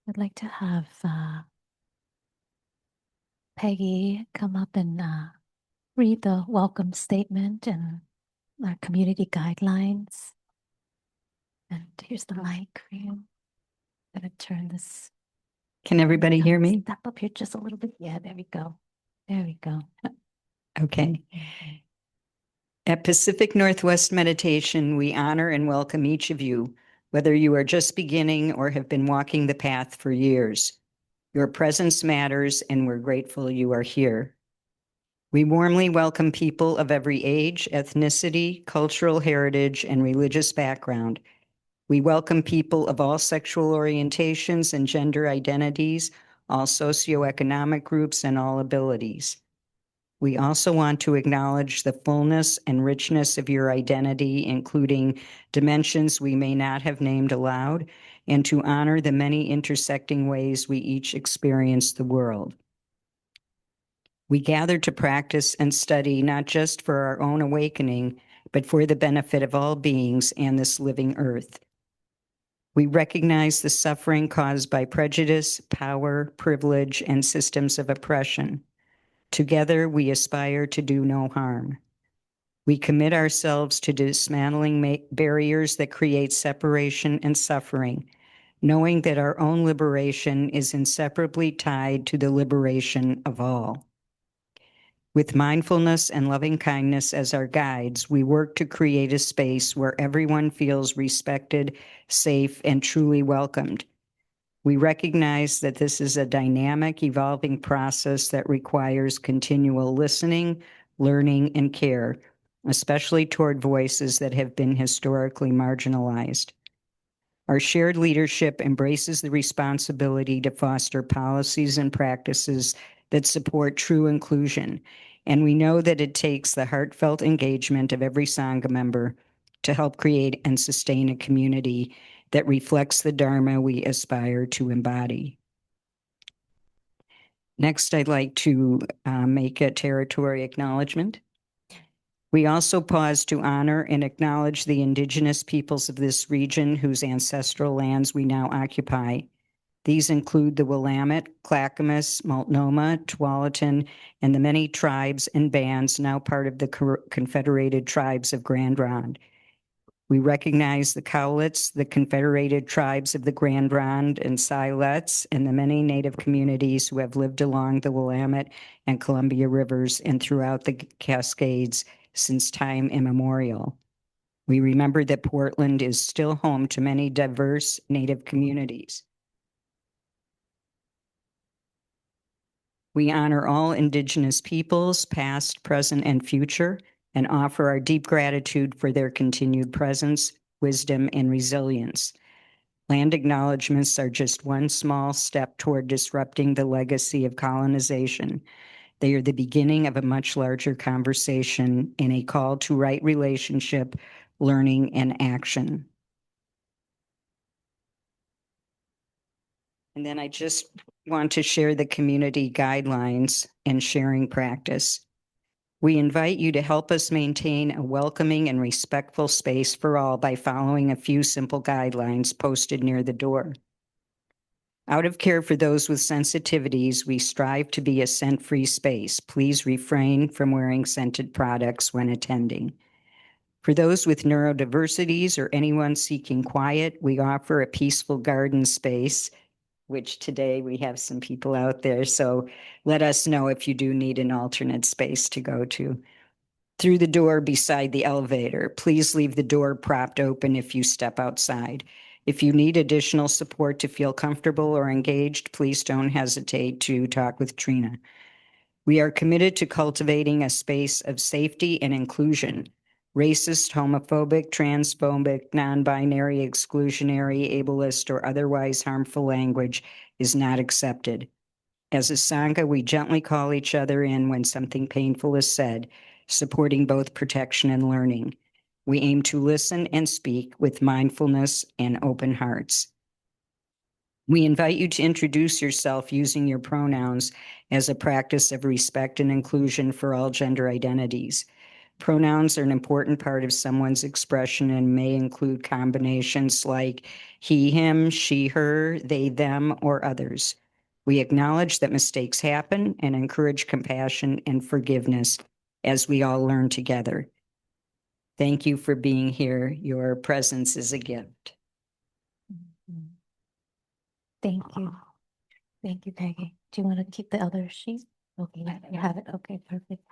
I'd like to have Peggy come up and read the welcome statement and our community guidelines. And here's the mic for you. I'm going to turn this. Can everybody hear me? Step up here just a little bit. Yeah, there we go. There we go. Okay. At Pacific Northwest Meditation, we honor and welcome each of you, whether you are just beginning or have been walking the path for years. Your presence matters, and we're grateful you are here. We warmly welcome people of every age, ethnicity, cultural heritage, and religious background. We welcome people of all sexual orientations and gender identities, all socioeconomic groups, and all abilities. We also want to acknowledge the fullness and richness of your identity, including dimensions we may not have named aloud, and to honor the many intersecting ways we each experience the world. We gather to practice and study not just for our own awakening, but for the benefit of all beings and this living earth. We recognize the suffering caused by prejudice, power, privilege, and systems of oppression. Together, we aspire to do no harm. We commit ourselves to dismantling barriers that create separation and suffering, knowing that our own liberation is inseparably tied to the liberation of all. With mindfulness and loving kindness as our guides, we work to create a space where everyone feels respected, safe, and truly welcomed. We recognize that this is a dynamic, evolving process that requires continual listening, learning, and care, especially toward voices that have been historically marginalized. Our shared leadership embraces the responsibility to foster policies and practices that support true inclusion, and we know that it takes the heartfelt engagement of every Sangha member to help create and sustain a community that reflects the Dharma we aspire to embody. Next, I'd like to make a territory acknowledgement. We also pause to honor and acknowledge the indigenous peoples of this region whose ancestral lands we now occupy. These include the Willamette, Clackamas, Multnomah, Tualatin, and the many tribes and bands now part of the Confederated Tribes of Grand Ronde. We recognize the Cowlitz, the Confederated Tribes of the Grand Ronde and Siletz, and the many Native communities who have lived along the Willamette and Columbia rivers and throughout the Cascades since time immemorial. We remember that Portland is still home to many diverse Native communities. We honor all Indigenous peoples, past, present, and future, and offer our deep gratitude for their continued presence, wisdom, and resilience. Land acknowledgements are just one small step toward disrupting the legacy of colonization. They are the beginning of a much larger conversation and a call to right relationship, learning, and action. And then I just want to share the community guidelines and sharing practice. We invite you to help us maintain a welcoming and respectful space for all by following a few simple guidelines posted near the door. Out of care for those with sensitivities, we strive to be a scent-free space. Please refrain from wearing scented products when attending. For those with neurodiversities or anyone seeking quiet, we offer a peaceful garden space, which today we have some people out there, so let us know if you do need an alternate space to go to. Through the door beside the elevator, please leave the door propped open if you step outside. If you need additional support to feel comfortable or engaged, please don't hesitate to talk with Trina. We are committed to cultivating a space of safety and inclusion. Racist, homophobic, transphobic, non-binary, exclusionary, ableist, or otherwise harmful language is not accepted. As a Sangha, we gently call each other in when something painful is said, supporting both protection and learning. We aim to listen and speak with mindfulness and open hearts. We invite you to introduce yourself using your pronouns as a practice of respect and inclusion for all gender identities. Pronouns are an important part of someone's expression and may include combinations like he, him, she, her, they, them, or others. We acknowledge that mistakes happen and encourage compassion and forgiveness as we all learn together. Thank you for being here. Your presence is a gift. Thank you. Thank you, Peggy. Do you want to keep the other sheet? Okay, you have it. Okay, perfect.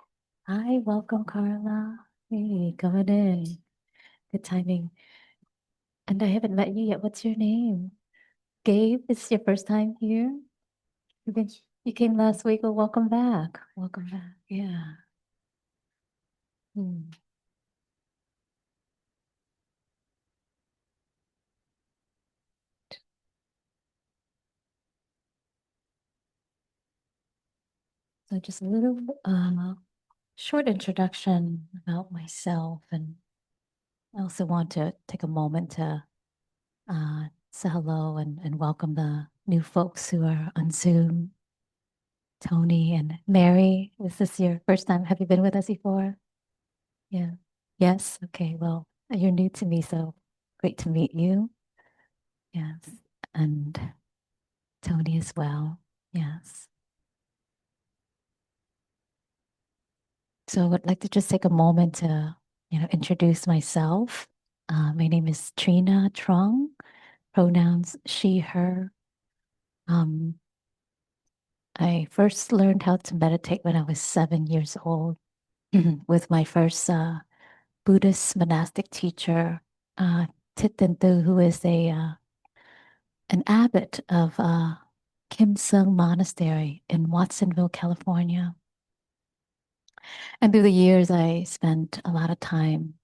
Hi, welcome, Carla. Hey, coming in. Good timing. And I haven't met you yet. What's your name? Gabe, it's your first time here? You been, you came last week. Well, welcome back. Welcome back. Yeah. Hmm. So just a little short introduction about myself, and I also want to take a moment to say hello and welcome the new folks who are on Zoom. Tony and Mary, is this your first time? Have you been with us before? Yeah. Yes. Okay. Well, you're new to me, so great to meet you. Yes. And Tony as well. Yes. So I would like to just take a moment to, introduce myself. My name is Trina Truong, pronouns she, her. Um, I first learned how to meditate when I was 7 years old with my first Buddhist monastic teacher, Thich Nhat Hanh, who is an abbot of Kim Sung Monastery in Watsonville, California. And through the years, I spent a lot of time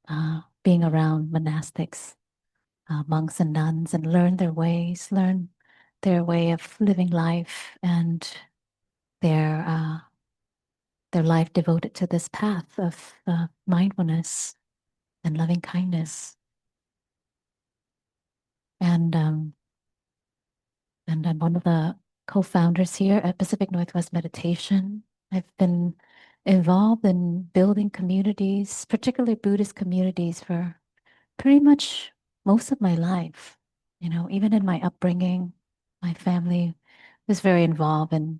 being around monastics, monks and nuns, and learned their ways, learned their way of living life, and their uh, their life devoted to this path of mindfulness and loving kindness. And and I'm one of the co-founders here at Pacific Northwest Meditation. I've been involved in building communities, particularly Buddhist communities, for pretty much most of my life. Even in my upbringing, my family was very involved in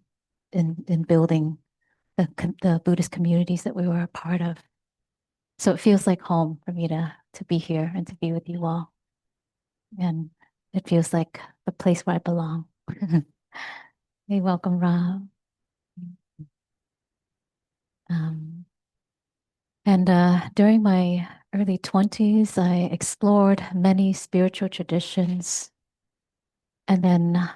building the Buddhist communities that we were a part of. So it feels like home for me to be here and to be with you all. And it feels like the place where I belong. Hey, welcome, Rob. Um, and during my early 20s, I explored many spiritual traditions. And then,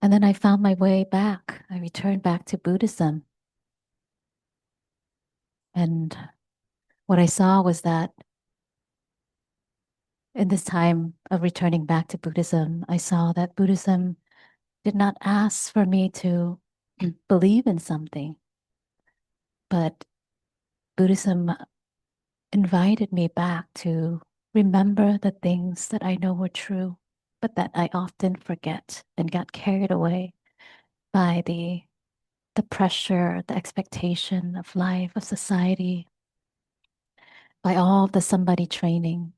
and then I found my way back. I returned back to Buddhism. And what I saw was that in this time of returning back to Buddhism, I saw that Buddhism did not ask for me to believe in something, but Buddhism invited me back to remember the things that I know were true, but that I often forget and got carried away by the pressure, the expectation of life, of society, by all the somebody training.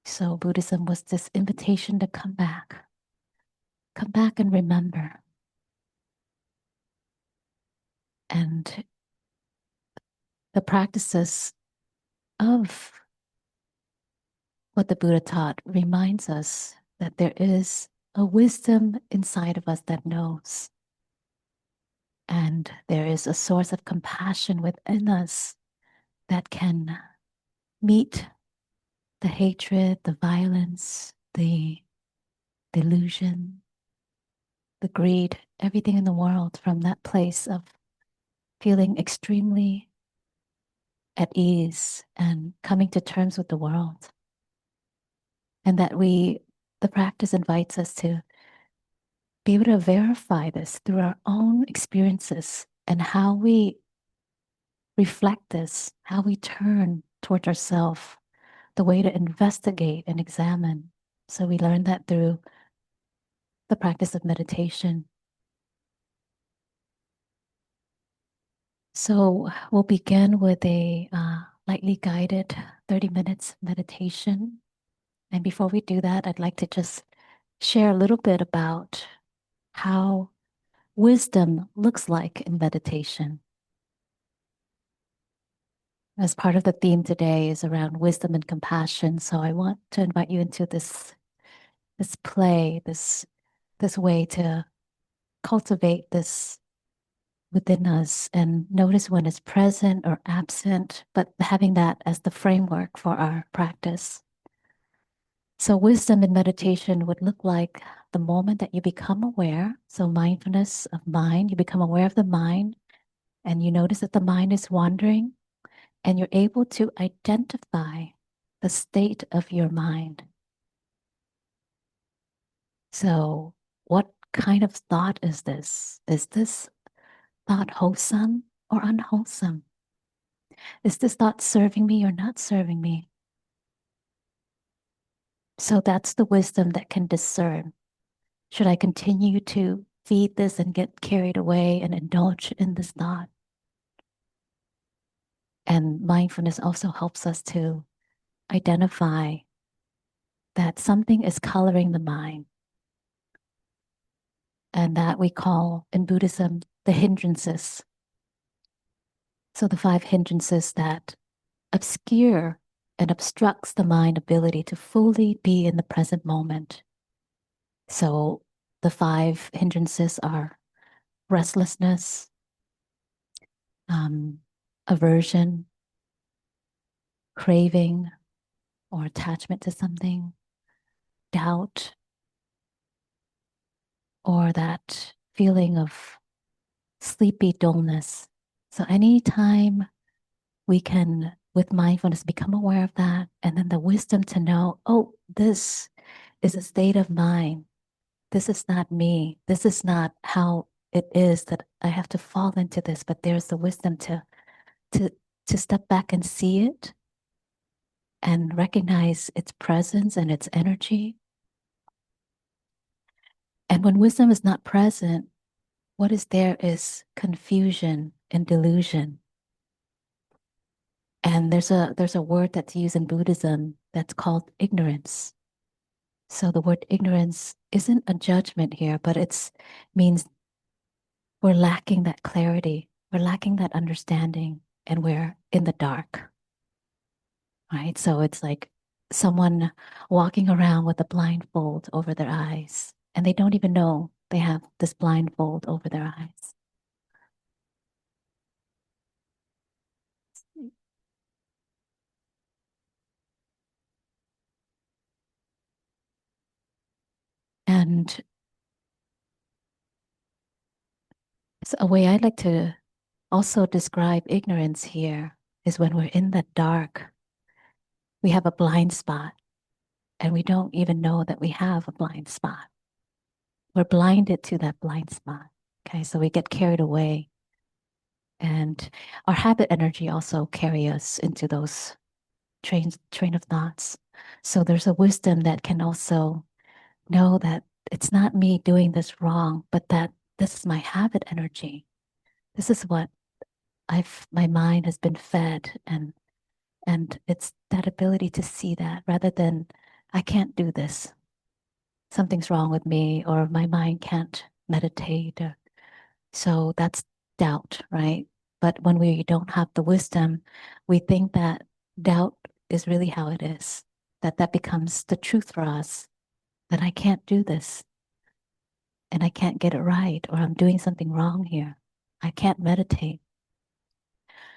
So Buddhism was this invitation to come back and remember. And the practices of what the Buddha taught reminds us that there is a wisdom inside of us that knows. And there is a source of compassion within us that can meet the hatred, the violence, the delusion, the greed, everything in the world from that place of feeling extremely at ease and coming to terms with the world. And that the practice invites us to be able to verify this through our own experiences and how we reflect this, how we turn towards ourselves, the way to investigate and examine. So we learn that through the practice of meditation. So we'll begin with a lightly guided 30 minutes meditation. And before we do that, I'd like to just share a little bit about how wisdom looks like in meditation. As part of the theme today is around wisdom and compassion. So I want to invite you into this play, this way to cultivate this within us and notice when it's present or absent, but having that as the framework for our practice. So wisdom in meditation would look like the moment that you become aware. So mindfulness of mind, you become aware of the mind and you notice that the mind is wandering and you're able to identify the state of your mind. So what kind of thought is this? Is this thought wholesome or unwholesome? Is this thought serving me or not serving me? So that's the wisdom that can discern. Should I continue to feed this and get carried away and indulge in this thought? And mindfulness also helps us to identify that something is coloring the mind. And that we call in Buddhism the hindrances. So the 5 hindrances that obscure and obstructs the mind ability to fully be in the present moment. So the 5 hindrances are restlessness, aversion, craving or attachment to something, doubt, or that feeling of sleepy dullness. So anytime we can, with mindfulness, become aware of that, and then the wisdom to know, oh, this is a state of mind. This is not me. This is not how it is that I have to fall into this, but there's the wisdom to step back and see it and recognize its presence and its energy. And when wisdom is not present, what is there is confusion and delusion. And there's a word that's used in Buddhism that's called ignorance. So the word ignorance isn't a judgment here, but it's means we're lacking that clarity, we're lacking that understanding, and we're in the dark. Right? So it's like someone walking around with a blindfold over their eyes, and they don't even know they have this blindfold over their eyes. And so a way I like to also describe ignorance here is when we're in the dark, we have a blind spot and we don't even know that we have a blind spot. We're blinded to that blind spot. Okay, so we get carried away. And our habit energy also carry us into those train of thoughts. So there's a wisdom that can also know that it's not me doing this wrong, but that this is my habit energy. This is what my mind has been fed, and it's that ability to see that rather than I can't do this. Something's wrong with me, or my mind can't meditate. So that's doubt, right? But when we don't have the wisdom, we think that doubt is really how it is, that becomes the truth for us, that I can't do this and I can't get it right, or I'm doing something wrong here. I can't meditate.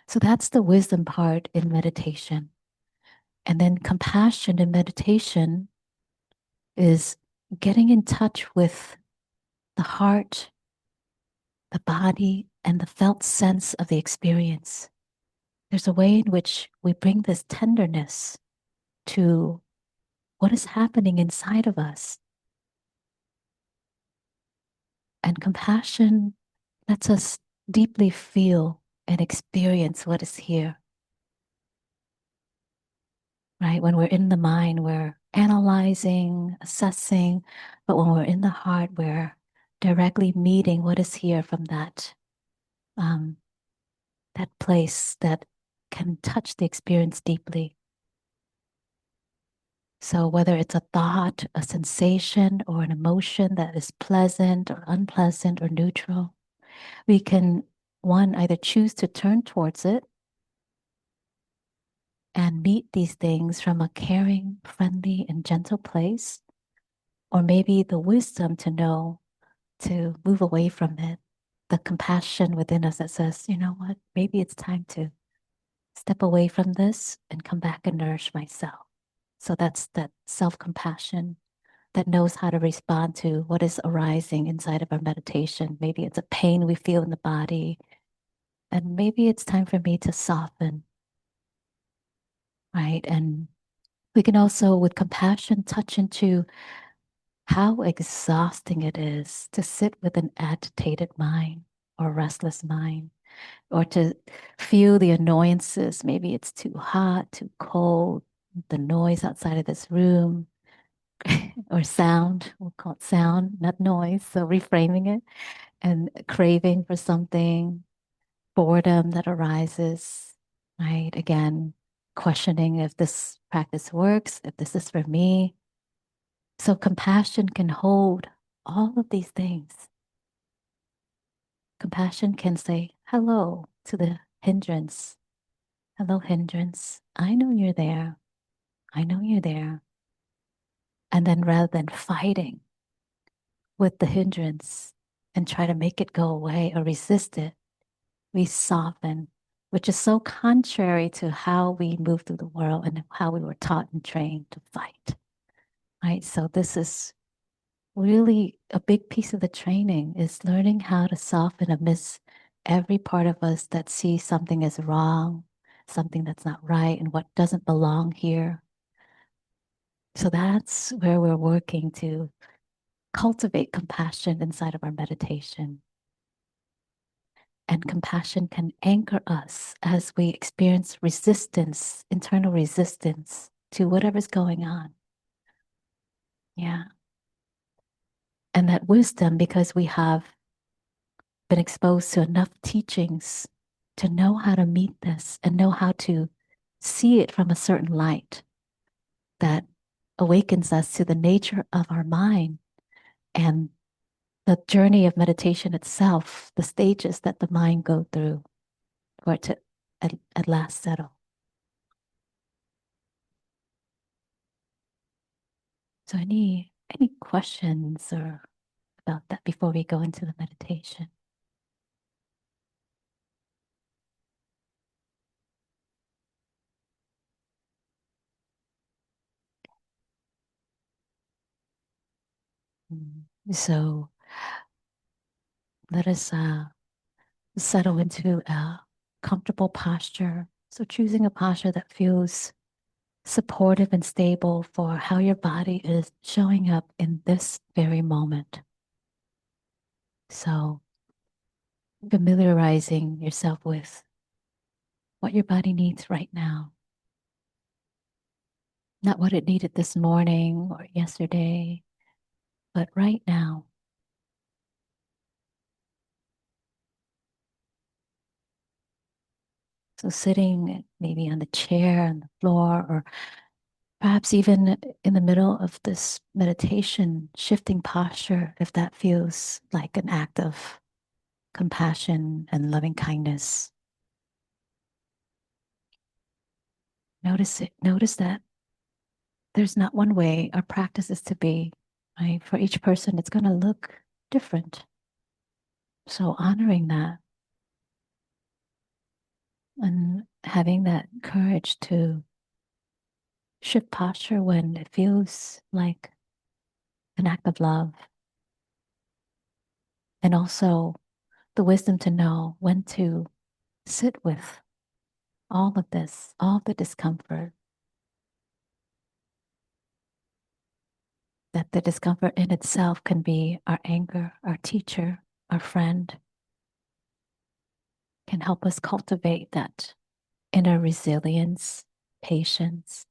So that's the wisdom part in meditation. And then compassion in meditation is getting in touch with the heart, the body, and the felt sense of the experience. There's a way in which we bring this tenderness to what is happening inside of us. And compassion lets us deeply feel and experience what is here. Right? When we're in the mind, we're analyzing, assessing, but when we're in the heart, we're directly meeting what is here from um, that place that can touch the experience deeply. So whether it's a thought, a sensation, or an emotion that is pleasant or unpleasant or neutral, we can, one, either choose to turn towards it and meet these things from a caring, friendly, and gentle place, or maybe the wisdom to know to move away from it, the compassion within us that says, you know what, maybe it's time to step away from this and come back and nourish myself. So that's that self compassion that knows how to respond to what is arising inside of our meditation. Maybe it's a pain we feel in the body, and maybe it's time for me to soften, right? And we can also, with compassion, touch into how exhausting it is to sit with an agitated mind or restless mind, or to feel the annoyances. Maybe it's too hot, too cold, the noise outside of this room, or sound. We'll call it sound, not noise. So reframing it and craving for something, boredom that arises, right? Again, questioning if this practice works, if this is for me. So compassion can hold all of these things. Compassion can say hello to the hindrance. Hello, hindrance. I know you're there. I know you're there. And then rather than fighting with the hindrance and try to make it go away or resist it, we soften, which is so contrary to how we move through the world and how we were taught and trained to fight. Right? So this is really a big piece of the training is learning how to soften amidst every part of us that sees something as wrong, something that's not right, and what doesn't belong here. So that's where we're working to cultivate compassion inside of our meditation. And compassion can anchor us as we experience resistance, internal resistance to whatever's going on. Yeah. And that wisdom, because we have been exposed to enough teachings to know how to meet this and know how to see it from a certain light that awakens us to the nature of our mind and the journey of meditation itself, the stages that the mind go through for it to at last settle. So any questions or about that before we go into the meditation? So let us settle into a comfortable posture. So choosing a posture that feels supportive and stable for how your body is showing up in this very moment. So familiarizing yourself with what your body needs right now, not what it needed this morning or yesterday, but right now. So sitting maybe on the chair, on the floor, or perhaps even in the middle of this meditation, shifting posture, if that feels like an act of compassion and loving kindness. Notice it. Notice that there's not one way our practice is to be, right? For each person, it's going to look different. So honoring that and having that courage to shift posture when it feels like an act of love. And also the wisdom to know when to sit with all of this, all the discomfort, that the discomfort in itself can be our anger, our teacher, our friend, can help us cultivate that inner resilience, patience,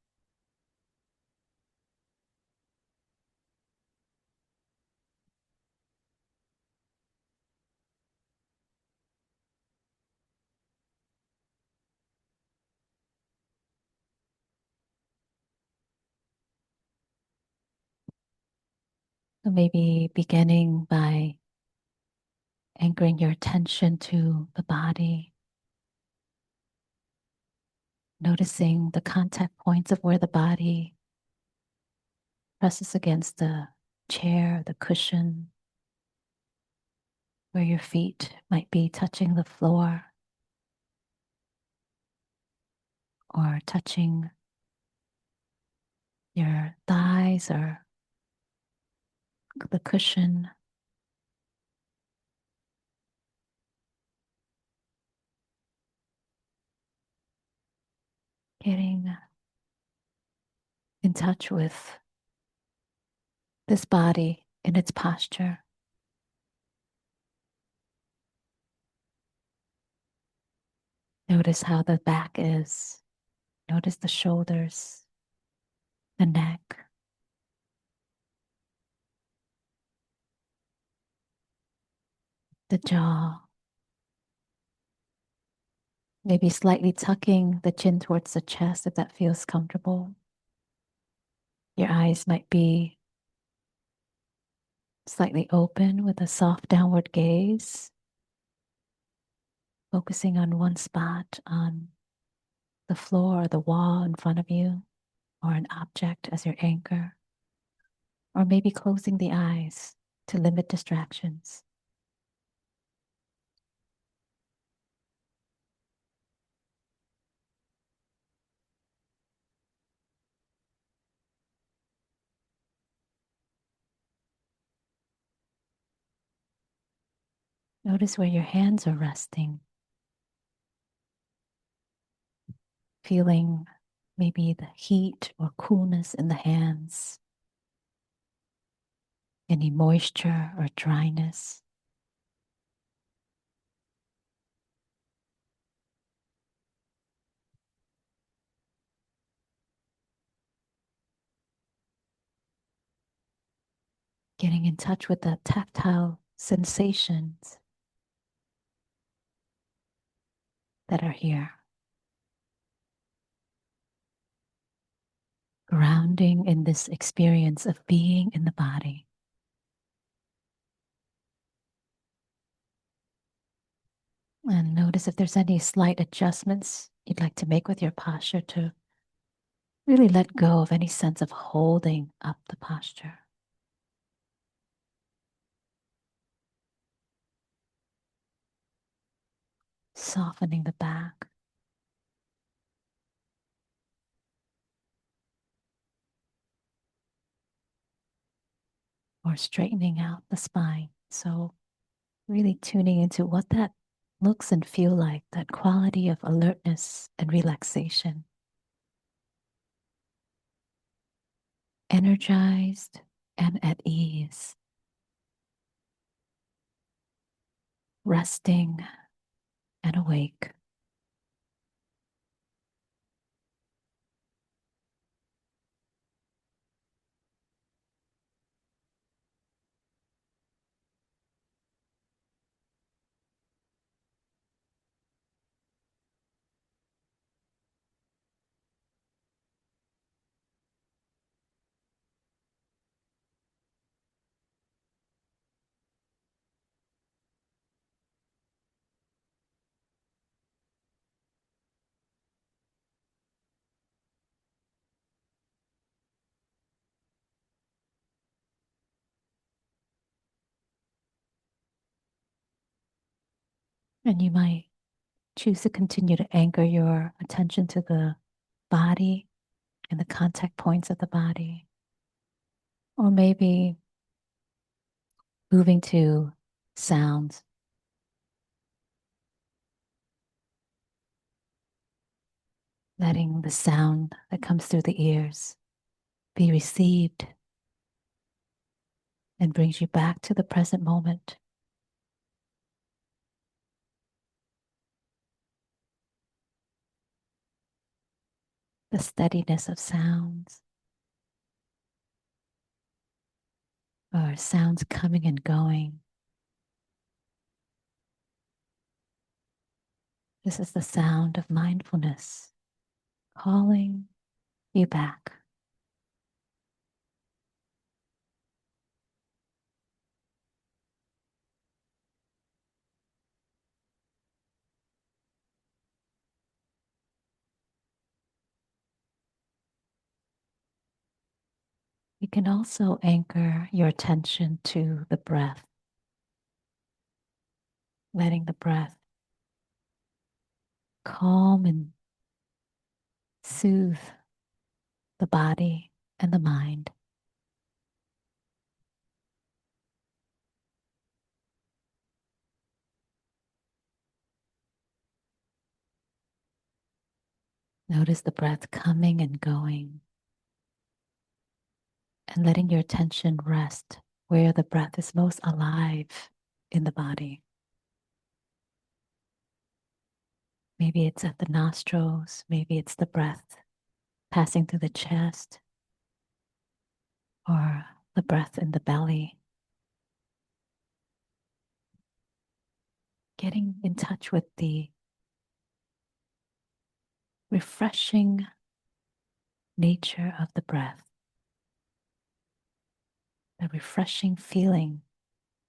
So maybe beginning by anchoring your attention to the body, noticing the contact points of where the body presses against the chair, the cushion, where your feet might be touching the floor or touching your thighs or the cushion. Getting in touch with this body in its posture. Notice how the back is. Notice the shoulders, the neck, the jaw. Maybe slightly tucking the chin towards the chest if that feels comfortable. Your eyes might be slightly open with a soft downward gaze, focusing on one spot on the floor or the wall in front of you, or an object as your anchor, or maybe closing the eyes to limit distractions. Notice where your hands are resting, feeling maybe the heat or coolness in the hands, any moisture or dryness. Getting in touch with the tactile sensations that are here. Grounding in this experience of being in the body. And notice if there's any slight adjustments you'd like to make with your posture to really let go of any sense of holding up the posture. Softening the back. Or straightening out the spine. So really tuning into what that looks and feel like, that quality of alertness and relaxation. Energized and at ease. Resting and awake. And you might choose to continue to anchor your attention to the body and the contact points of the body. Or maybe moving to sounds. Letting the sound that comes through the ears be received and brings you back to the present moment. The steadiness of sounds, or sounds coming and going. This is the sound of mindfulness calling you back. You can also anchor your attention to the breath, letting the breath calm and soothe the body and the mind. Notice the breath coming and going, and letting your attention rest where the breath is most alive in the body. Maybe it's at the nostrils, maybe it's the breath passing through the chest, or the breath in the belly. Getting in touch with the refreshing nature of the breath, the refreshing feeling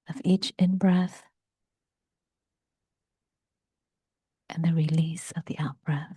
of each in breath and the release of the out breath.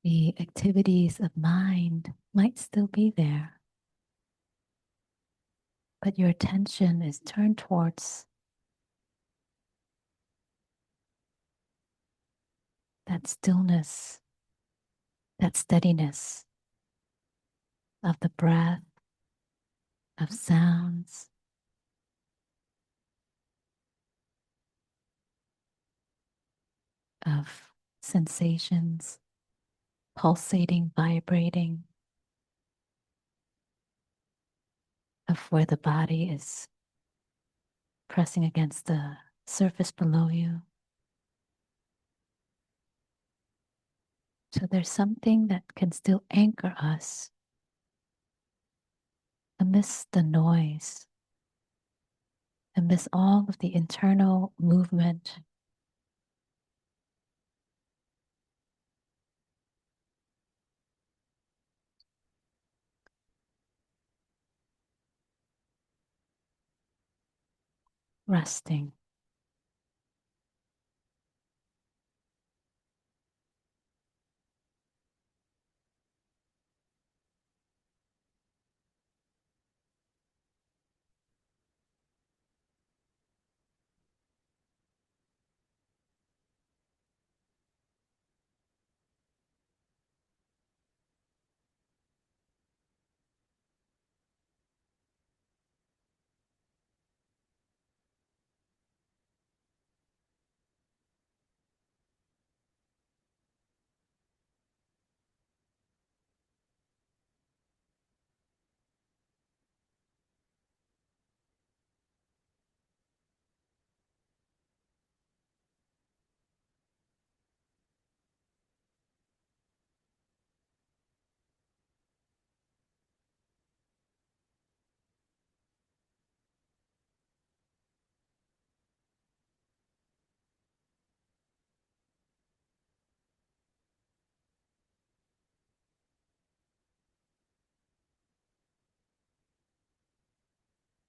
The activities of mind might still be there, but your attention is turned towards that stillness, that steadiness of the breath, of sounds, of sensations, pulsating, vibrating, of where the body is pressing against the surface below you. So there's something that can still anchor us amidst the noise, amidst all of the internal movement. Resting.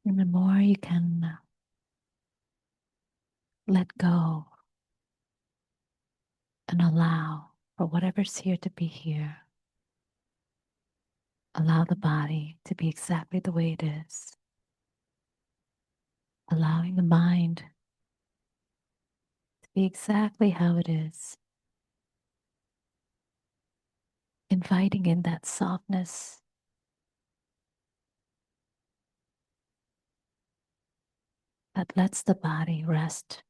And the more you can let go and allow for whatever's here to be here, allow the body to be exactly the way it is, allowing the mind to be exactly how it is, inviting in that softness, that lets the body rest.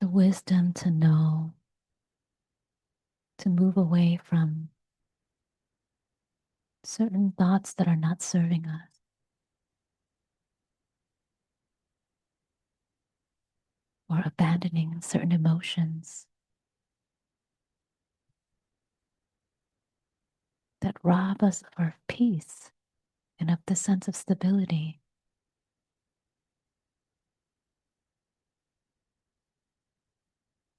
The wisdom to know, to move away from certain thoughts that are not serving us, or abandoning certain emotions that rob us of our peace and of the sense of stability.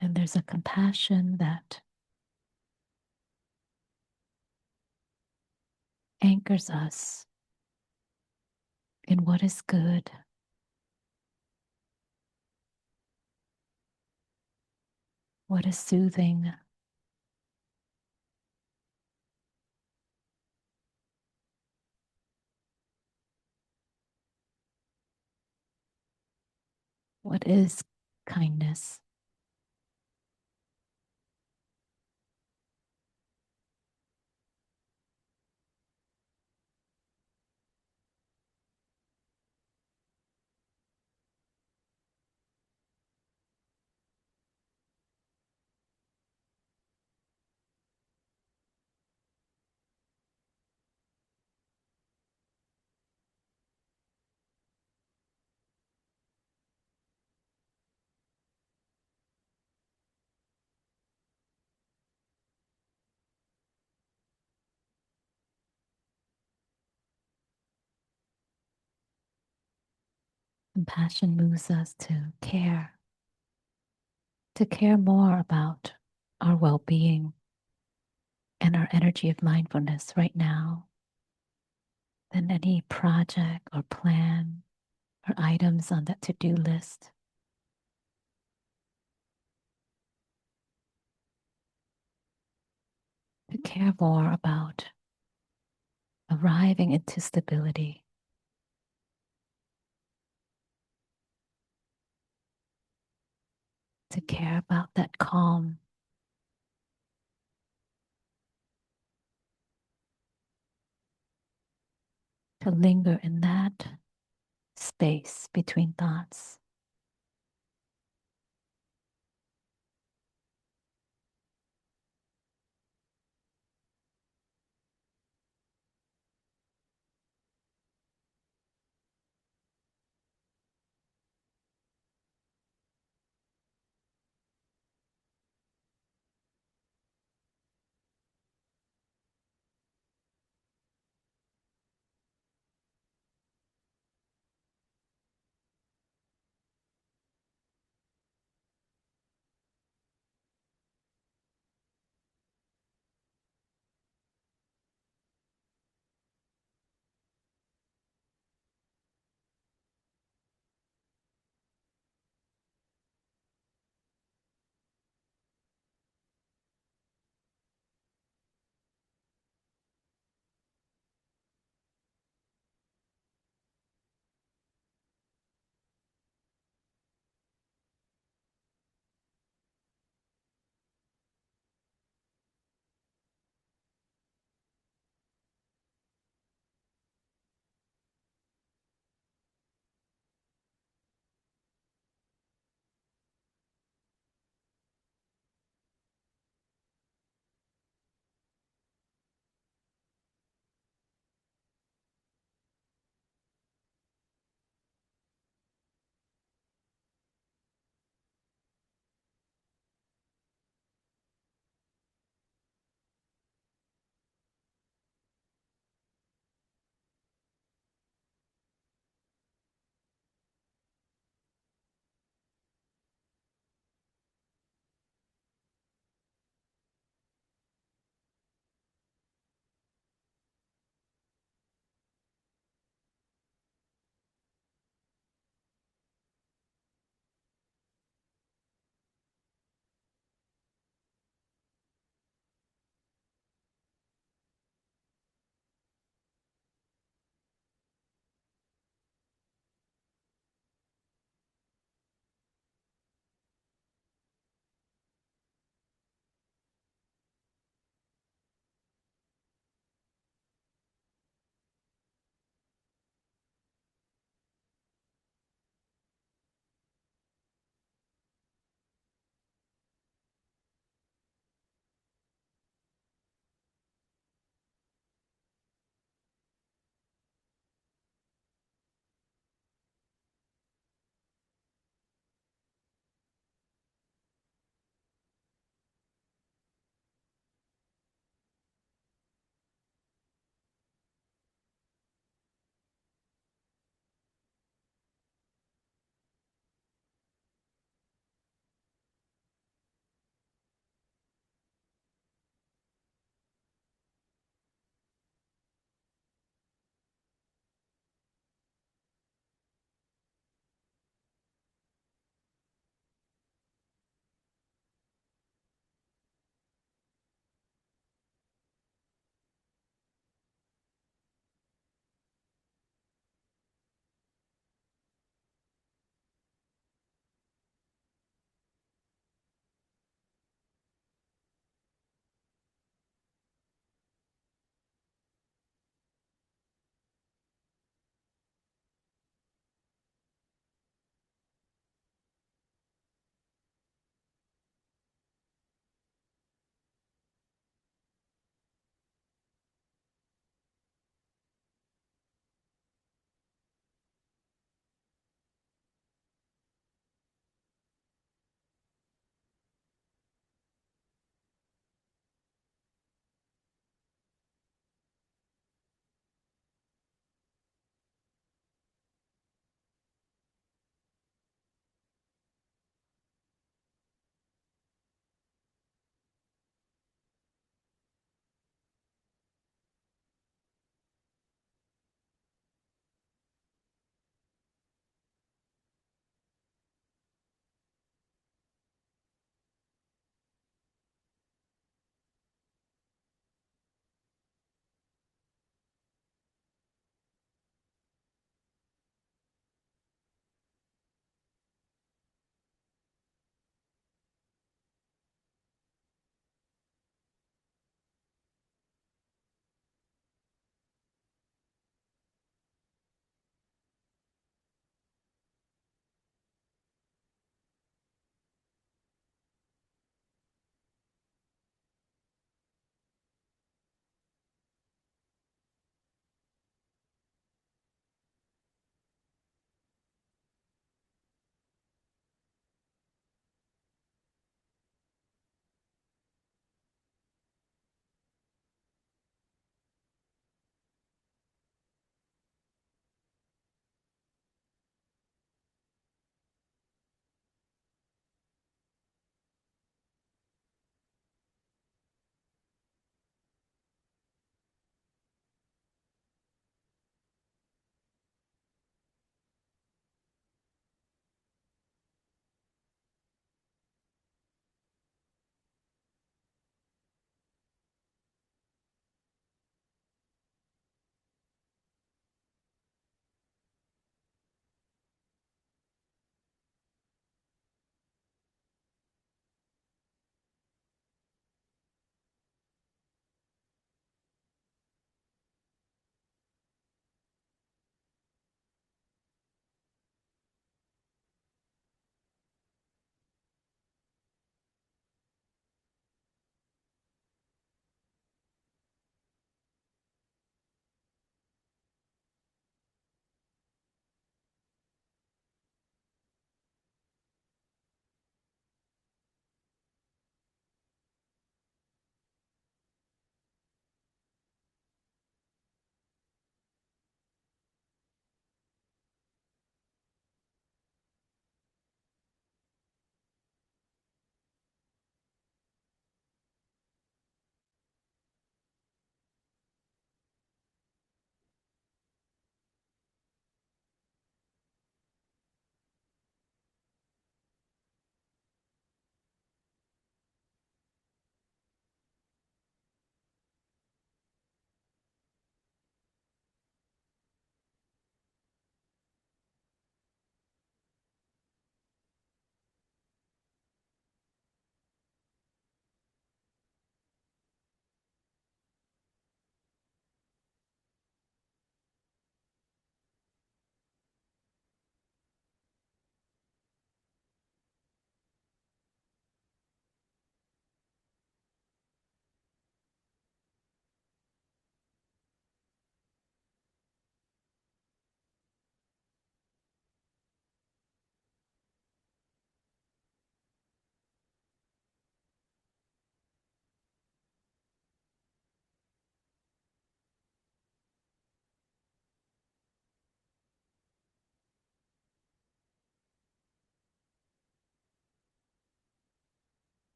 And there's a compassion that anchors us in what is good, what is soothing, what is kindness. Compassion moves us to care more about our well being and our energy of mindfulness right now than any project or plan or items on that to-do list. To care more about arriving into stability. To care about that calm. To linger in that space between thoughts.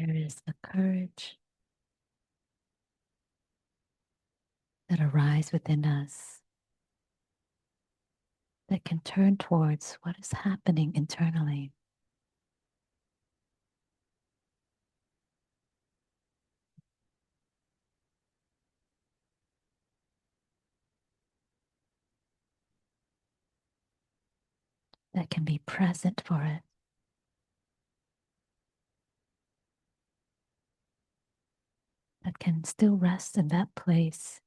There is the courage that arises within us that can turn towards what is happening internally. That can be present for it. That can still rest in that place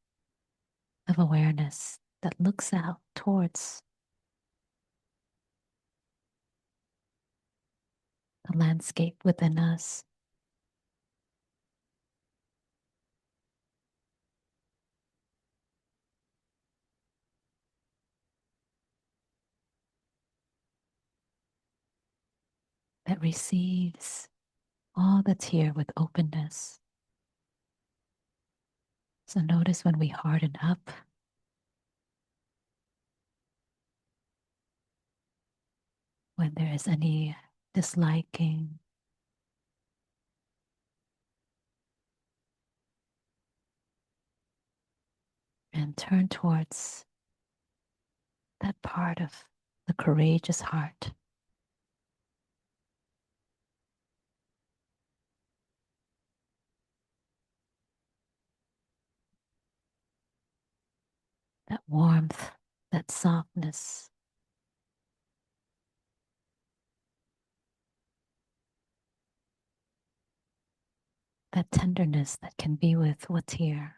of awareness that looks out towards the landscape within us. That receives all that's here with openness. So notice when we harden up, when there is any disliking, and turn towards that part of the courageous heart. That warmth, that softness, that tenderness that can be with what's here.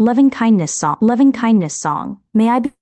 Loving kindness song. Loving kindness song. May I be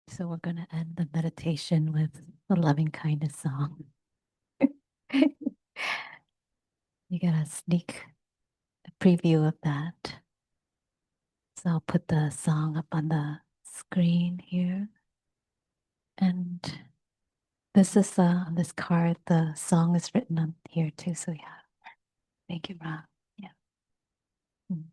So we're going to end the meditation with the loving kindness song. You get a sneak preview of that. So I'll put the song up on the screen here. And this is on this card, the song is written on here too. So yeah. Thank you, Rob. Yeah. Mm.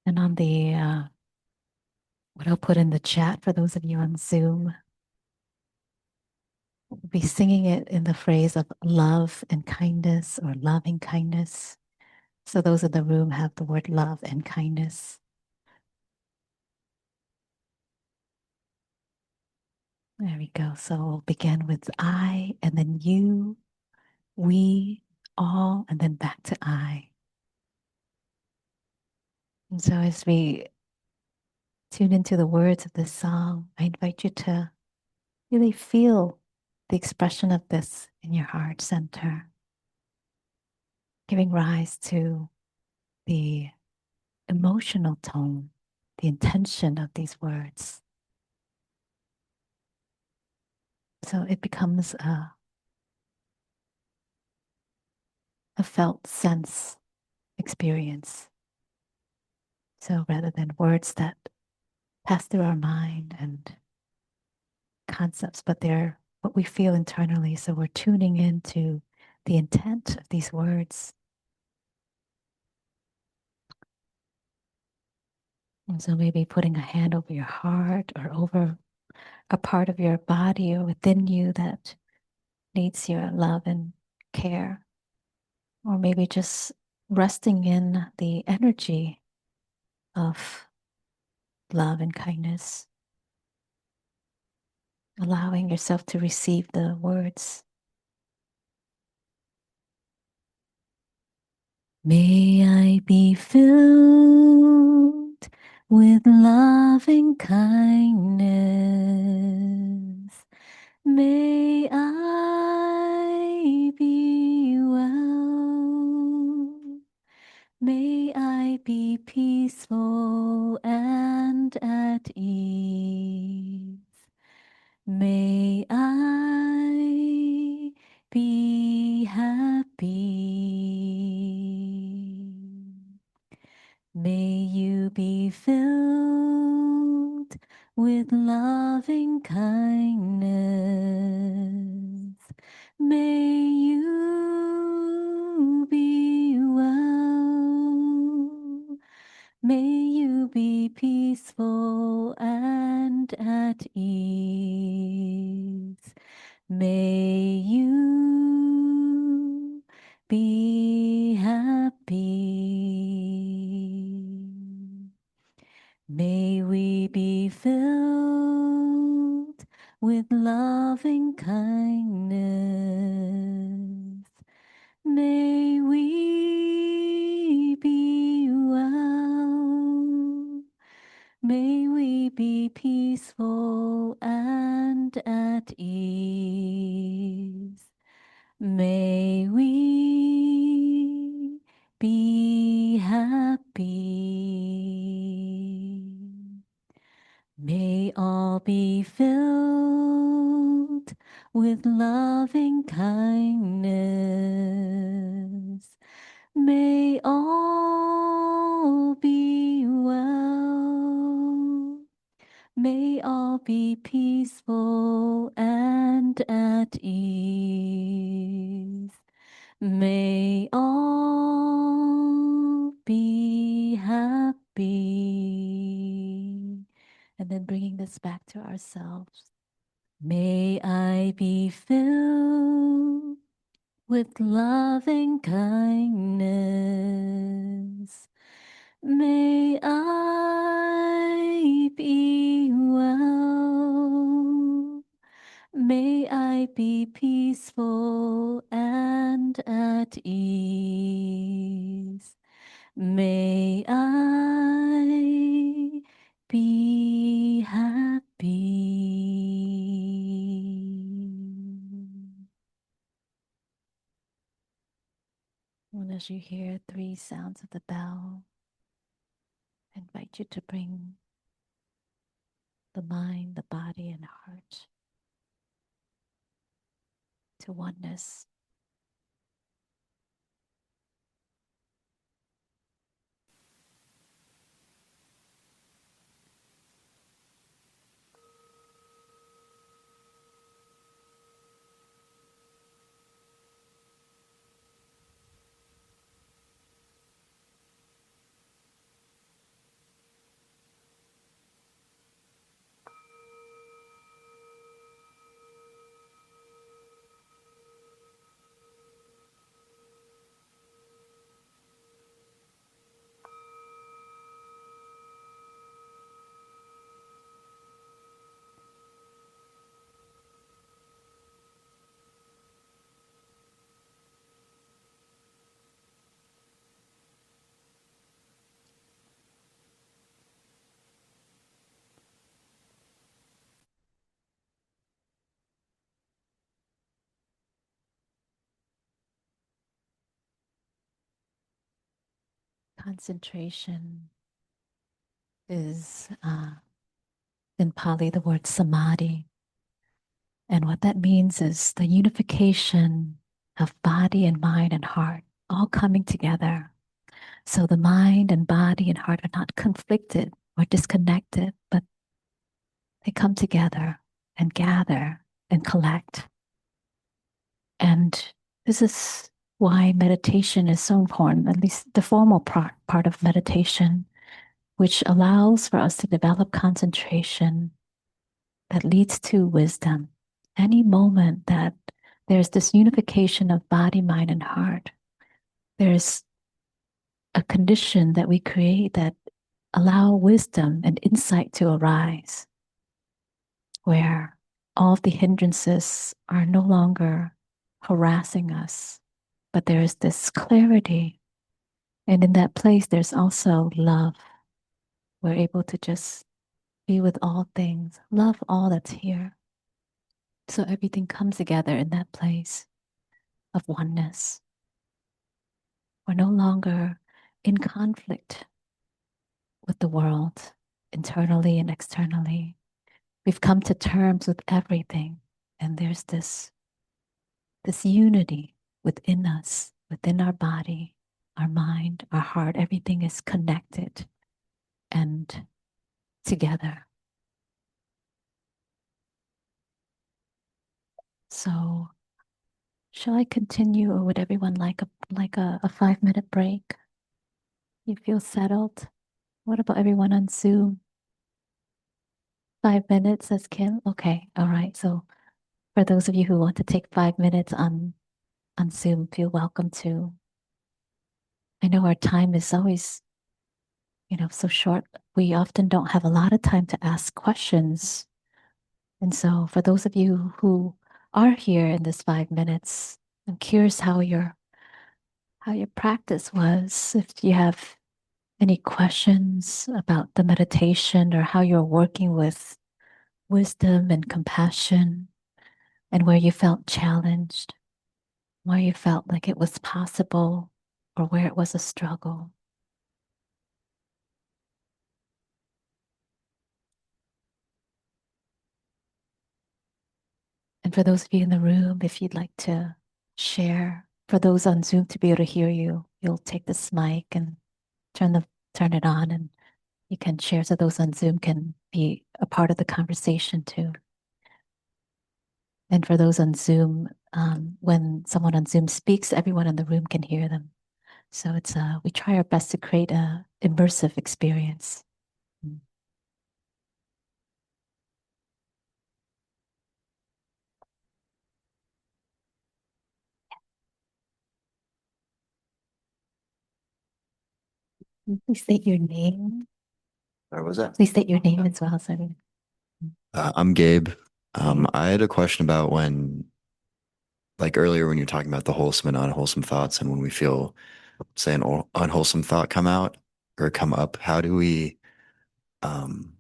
And on the what I'll put in the chat for those of you on Zoom, we'll be singing it in the phrase of love and kindness or loving kindness. So those in the room have the word love and kindness. There we go. So we'll begin with I, and then you, we, all, and then back to I. And so as we tune into the words of this song, I invite you to really feel the expression of this in your heart center, giving rise to the emotional tone, the intention of these words. So it becomes a felt sense experience. So rather than words that pass through our mind and concepts, but they're what we feel internally. So we're tuning into the intent of these words. And so maybe putting a hand over your heart or over a part of your body or within you that needs your love and care. Or maybe just resting in the energy of love and kindness, allowing yourself to receive the words. May I be filled with loving kindness. May I be well. May I be peaceful and at ease. May I be happy. May you be filled with loving kindness. May you be well. May you be peaceful and at ease. May you be happy. May we be filled with loving kindness. May we be well. May we be peaceful and at ease. May we be happy. May all be filled with loving kindness. May all be well. May all be peaceful and at ease. May all be happy. And then bringing this back to ourselves. May I be filled with loving kindness. May I be well. May I be peaceful and at ease. May I be happy. And as you hear 3 sounds of the bell, I invite you to bring the mind, the body, and heart to oneness. Concentration is in Pali the word samadhi. And what that means is the unification of body and mind and heart all coming together. So the mind and body and heart are not conflicted or disconnected, but they come together and gather and collect. And this is why meditation is so important, at least the formal part of meditation, which allows for us to develop concentration that leads to wisdom. Any moment that there's this unification of body, mind, and heart, there's a condition that we create that allow wisdom and insight to arise, where all of the hindrances are no longer harassing us, but there is this clarity. And in that place, there's also love. We're able to just be with all things, love all that's here. So everything comes together in that place of oneness. We're no longer in conflict with the world, internally and externally. We've come to terms with everything. And there's this unity within us, within our body, our mind, our heart. Everything is connected and together. So, shall I continue, or would everyone like a 5-minute break? You feel settled? What about everyone on Zoom? 5 minutes, says Kim. Okay, all right. So for those of you who want to take 5 minutes on Zoom, feel welcome to. I know our time is always, so short. We often don't have a lot of time to ask questions. And so for those of you who are here in this 5 minutes, I'm curious how your practice was. If you have any questions about the meditation or how you're working with wisdom and compassion, and where you felt challenged, where you felt like it was possible, or where it was a struggle. And for those of you in the room, if you'd like to share, for those on Zoom to be able to hear you, you'll take this mic and turn it on, and you can share so those on Zoom can be a part of the conversation too. And for those on Zoom, when someone on Zoom speaks, everyone in the room can hear them. So we try our best to create a immersive experience. Mm. Please state your name. Or was that? Please state your name as well. Sorry. I'm Gabe. Gabe. I had a question about like earlier, when you're talking about the wholesome and unwholesome thoughts, and when we feel, say, an unwholesome thought come out or come up, how do we, um,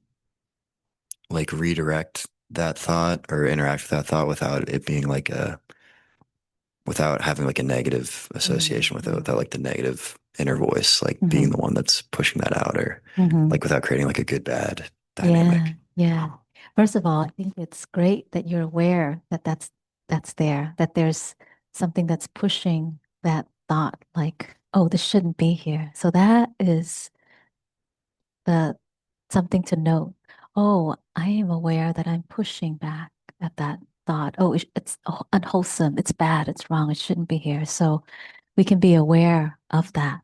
like redirect that thought or interact with that thought without it being like without having like a negative association with it, without like the negative inner voice, like being the one that's pushing that out, or like without creating like a good bad dynamic. Yeah. First of all, I think it's great that you're aware that that's there, that there's something that's pushing that thought like, oh, this shouldn't be here. So that is the something to note. Oh, I am aware that I'm pushing back at that thought. Oh, it's unwholesome. It's bad. It's wrong. It shouldn't be here. So we can be aware of that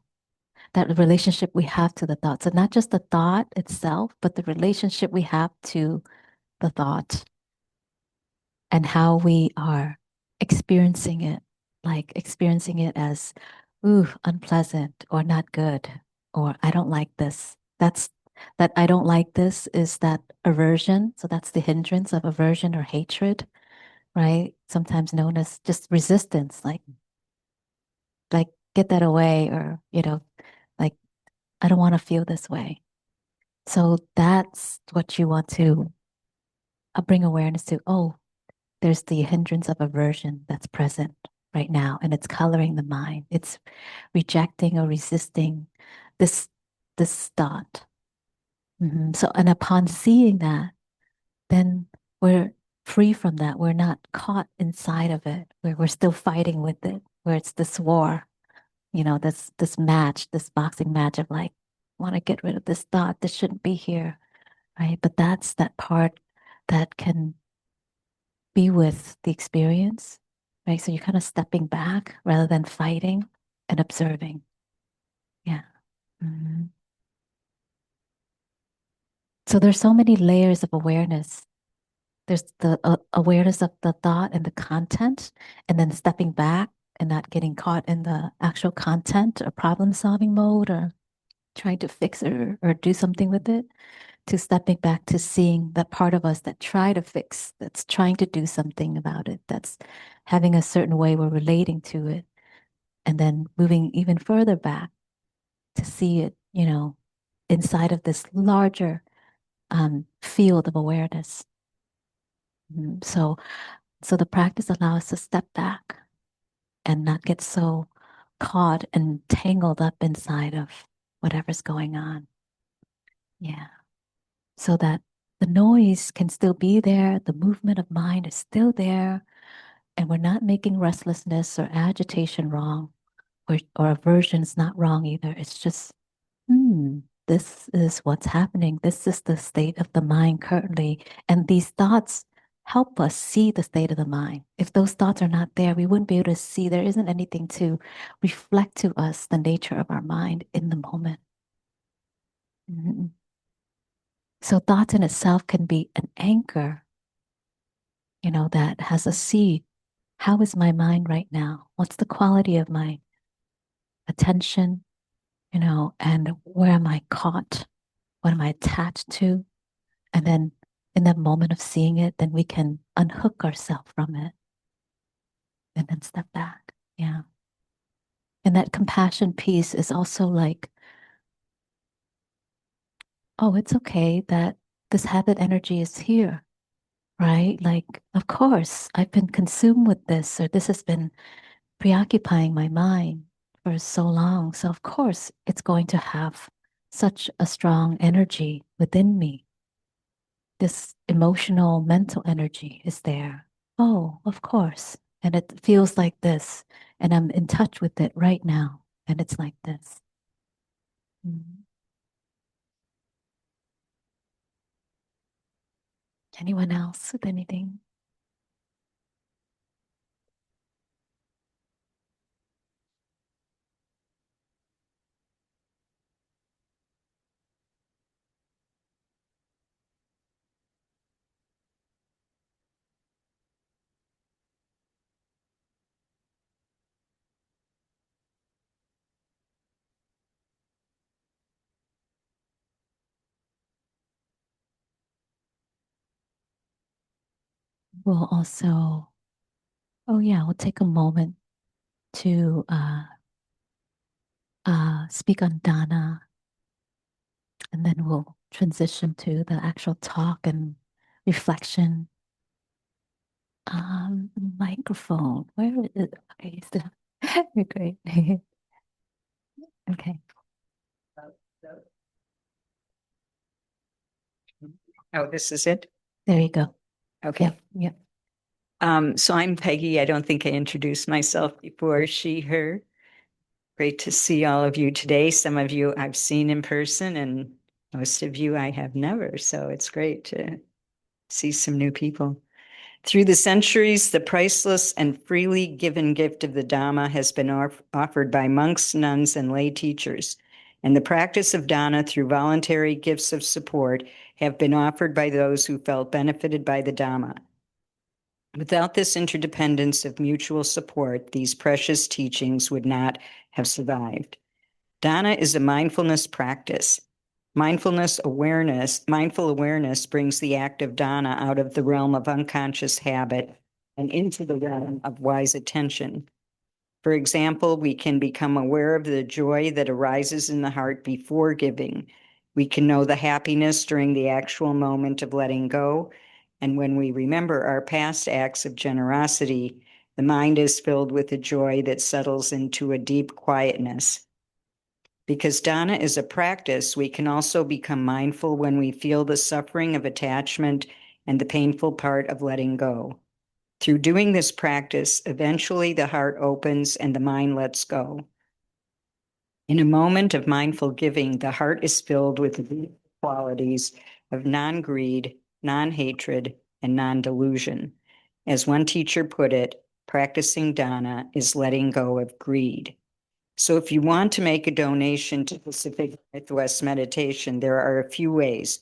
relationship we have to the thought. So not just the thought itself, but the relationship we have to the thought and how we are experiencing it, like experiencing it as, ooh, unpleasant or not good, or I don't like this. That I don't like this is that aversion. So that's the hindrance of aversion or hatred, right? Sometimes known as just resistance, like get that away, or like I don't want to feel this way. So that's what you want to bring awareness to. Oh, there's the hindrance of aversion that's present right now, and it's coloring the mind. It's rejecting or resisting this this thought. So, and upon seeing that, then we're free from that. We're not caught inside of it, where we're still fighting with it, where it's this war, this match, this boxing match of like, want to get rid of this thought. This shouldn't be here, right? But that's that part that can be with the experience, right? So you're kind of stepping back rather than fighting and observing. Yeah. Mhm. So there's so many layers of awareness. There's the awareness of the thought and the content, and then stepping back and not getting caught in the actual content or problem solving mode or trying to fix it or do something with it, to stepping back to seeing that part of us that try to fix, that's trying to do something about it, that's having a certain way we're relating to it, and then moving even further back to see it, inside of this larger field of awareness. So the practice allows us to step back and not get so caught and tangled up inside of whatever's going on. Yeah. So that the noise can still be there, the movement of mind is still there, and we're not making restlessness or agitation wrong, or aversion is not wrong either. It's just, this is what's happening. This is the state of the mind currently. And these thoughts help us see the state of the mind. If those thoughts are not there, we wouldn't be able to see. There isn't anything to reflect to us the nature of our mind in the moment. Mhm. So thoughts in itself can be an anchor, that has a seed. How is my mind right now? What's the quality of my attention, and where am I caught? What am I attached to? And then in that moment of seeing it, then we can unhook ourselves from it and then step back. Yeah. And that compassion piece is also like, oh, it's okay that this habit energy is here, right? Like, of course, I've been consumed with this, or this has been preoccupying my mind for so long. So, of course, it's going to have such a strong energy within me. This emotional, mental energy is there. Oh, of course. And it feels like this. And I'm in touch with it right now. And it's like this. Mhm. Anyone else with anything? we'll also, oh yeah, we'll take a moment to speak on Dana, and then we'll transition to the actual talk and reflection. Microphone. Where is it? Okay, so you're great. Okay. Oh, this is it? There you go. Okay. Yep. Yep. So I'm Peggy. I don't think I introduced myself before, she, her. Great to see all of you today. Some of you I've seen in person, and most of you I have never. So it's great to see some new people. Through the centuries, the priceless and freely given gift of the Dhamma has been offered by monks, nuns, and lay teachers. And the practice of dana through voluntary gifts of support have been offered by those who felt benefited by the Dhamma. Without this interdependence of mutual support, these precious teachings would not have survived. Dana is a mindfulness practice. Mindful awareness brings the act of dana out of the realm of unconscious habit and into the realm of wise attention. For example, we can become aware of the joy that arises in the heart before giving. We can know the happiness during the actual moment of letting go. And when we remember our past acts of generosity, the mind is filled with a joy that settles into a deep quietness. Because dana is a practice, we can also become mindful when we feel the suffering of attachment and the painful part of letting go. Through doing this practice, eventually the heart opens and the mind lets go. In a moment of mindful giving, the heart is filled with the qualities of non-greed, non-hatred, and non-delusion. As one teacher put it, practicing dana is letting go of greed. So if you want to make a donation to Pacific Northwest Meditation, there are a few ways.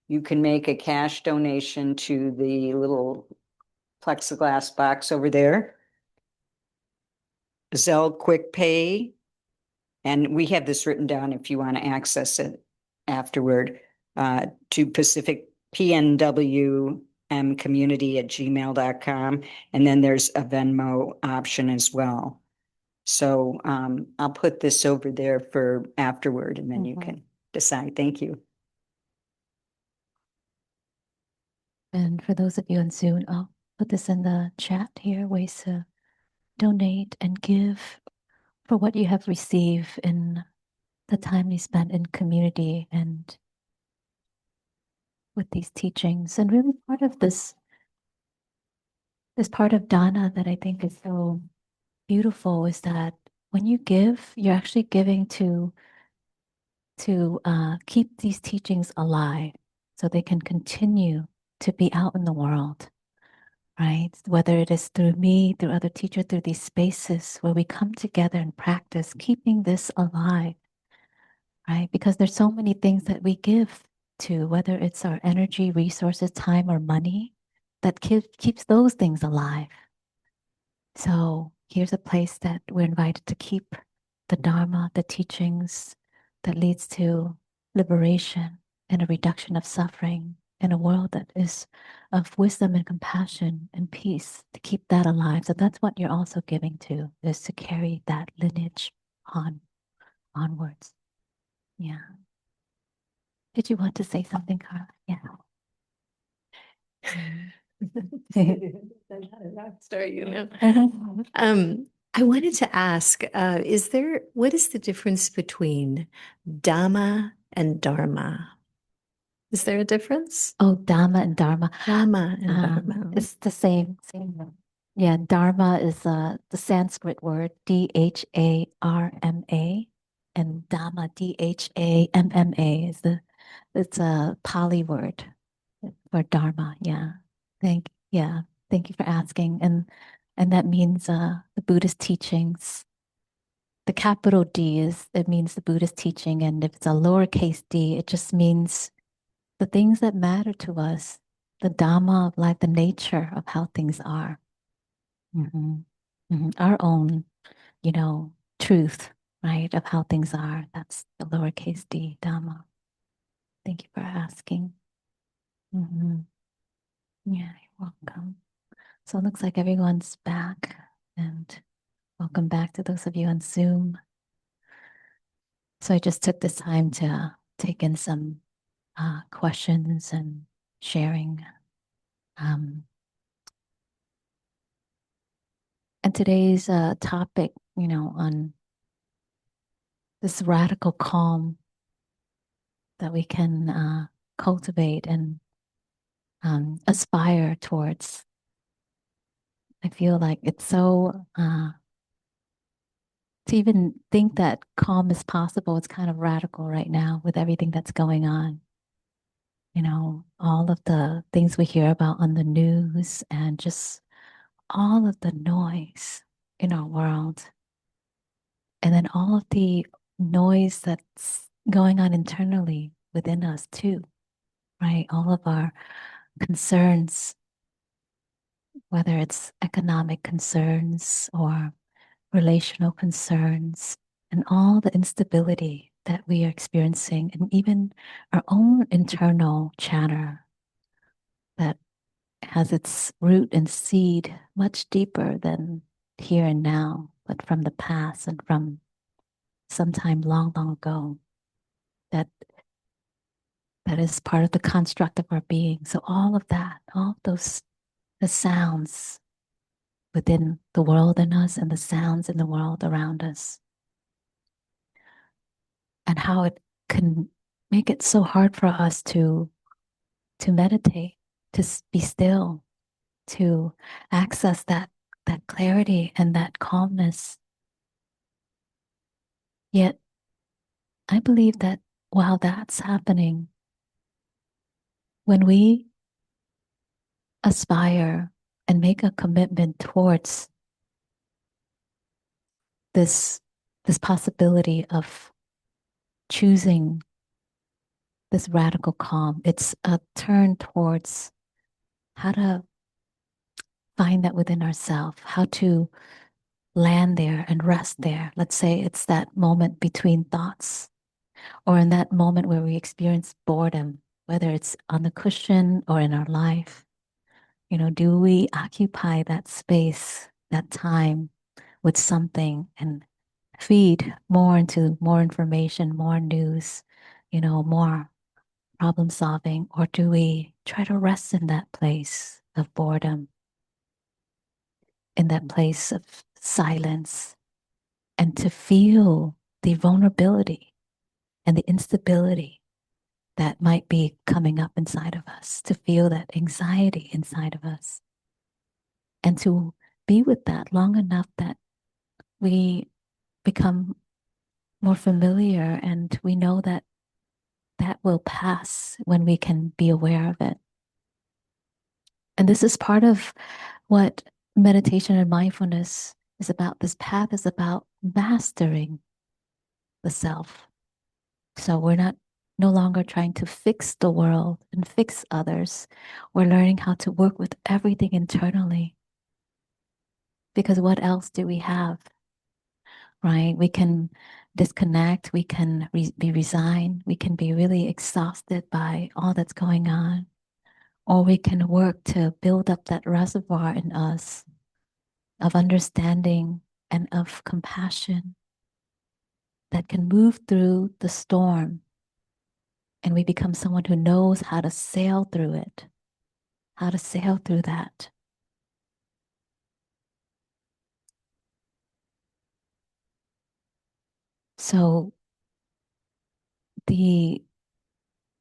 You can make a cash donation to the little plexiglass box over there. Zelle Quick Pay, and we have this written down if you want to access it afterward, to Pacific PNWM community at gmail.com. And then there's a Venmo option as well. So I'll put this over there for afterward, and then you can decide. Thank you. And for those of you on Zoom, I'll put this in the chat here, ways to donate and give for what you have received in the time you spent in community and with these teachings. And really part of this part of dana that I think is so beautiful is that when you give, you're actually giving to keep these teachings alive so they can continue to be out in the world, right? Whether it is through me, through other teachers, through these spaces where we come together and practice keeping this alive, right? Because there's so many things that we give to, whether it's our energy, resources, time, or money, that keeps those things alive. So here's a place that we're invited to keep the Dharma, the teachings that leads to liberation and a reduction of suffering in a world that is of wisdom and compassion and peace, to keep that alive. So that's what you're also giving to, is to carry that lineage onwards. Yeah. Did you want to say something, Carla? Yeah. Start, you know. I wanted to ask, what is the difference between Dhamma and Dharma? Is there a difference? Oh, Dhamma and Dharma. Dhamma and Dharma. It's the same. Yeah, Dharma is the Sanskrit word, Dharma, and Dhamma, Dhamma it's a Pali word for Dharma. Yeah. Thank you for asking. And that means the Buddhist teachings. The capital D it means the Buddhist teaching, and if it's a lowercase d, it just means the things that matter to us, the Dhamma of life, the nature of how things are. Our own, truth, right, of how things are. That's the lowercase d, Dhamma. Thank you for asking. Yeah, you're welcome. So it looks like everyone's back, and welcome back to those of you on Zoom. So I just took this time to take in some questions and sharing. And today's topic, on this radical calm that we can cultivate and aspire towards. I feel like it's so, to even think that calm is possible, it's kind of radical right now with everything that's going on. All of the things we hear about on the news and just all of the noise in our world. And then all of the noise that's going on internally within us, too, right? All of our concerns, whether it's economic concerns or relational concerns, and all the instability that we are experiencing, and even our own internal chatter that has its root and seed much deeper than here and now, but from the past and from some time long, long ago. That is part of the construct of our being. So all of that, all of those, the sounds within the world in us and the sounds in the world around us, and how it can make it so hard for us to meditate, to be still, to access that clarity and that calmness. Yet I believe that while that's happening, when we aspire and make a commitment towards this possibility of choosing this radical calm, it's a turn towards how to find that within ourselves, how to land there and rest there. Let's say it's that moment between thoughts, or in that moment where we experience boredom, whether it's on the cushion or in our life. Do we occupy that space, that time with something and feed more into more information, more news, more problem solving? Or do we try to rest in that place of boredom, in that place of silence, and to feel the vulnerability and the instability that might be coming up inside of us, to feel that anxiety inside of us, and to be with that long enough that we become more familiar and we know that that will pass when we can be aware of it. And this is part of what meditation and mindfulness is about. This path is about mastering the self. So we're no longer trying to fix the world and fix others. We're learning how to work with everything internally. Because what else do we have? Right? We can disconnect, we can be resigned, we can be really exhausted by all that's going on, or we can work to build up that reservoir in us of understanding and of compassion that can move through the storm, and we become someone who knows how to sail through it, how to sail through that. So the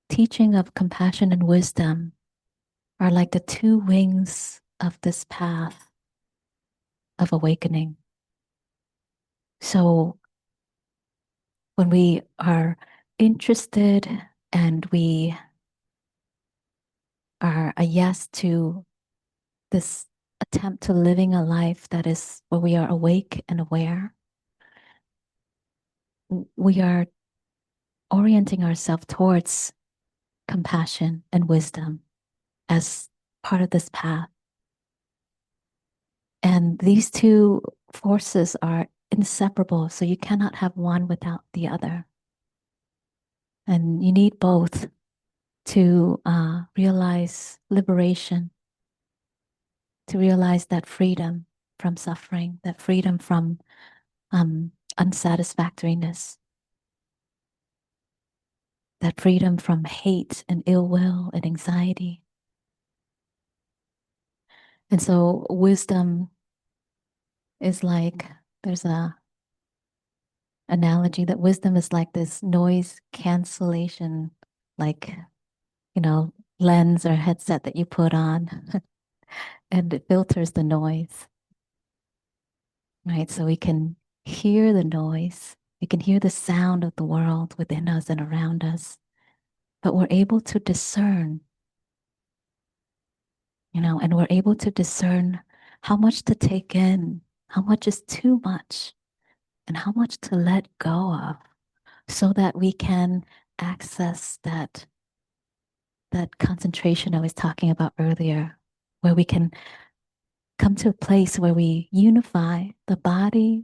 teaching of compassion and wisdom are like the two wings of this path of awakening. So when we are interested and we are a yes to this attempt to living a life that is where we are awake and aware, we are orienting ourselves towards compassion and wisdom as part of this path. And these two forces are inseparable, so you cannot have one without the other. And you need both to realize liberation to realize that freedom from suffering, that freedom from unsatisfactoriness, that freedom from hate and ill will and anxiety. And so wisdom is like, there's a analogy that wisdom is like this noise cancellation, like, lens or headset that you put on and it filters the noise, right? So we can hear the noise, we can hear the sound of the world within us and around us, but we're able to discern, and we're able to discern how much to take in, how much is too much, and how much to let go of, so that we can access that concentration I was talking about earlier, where we can come to a place where we unify the body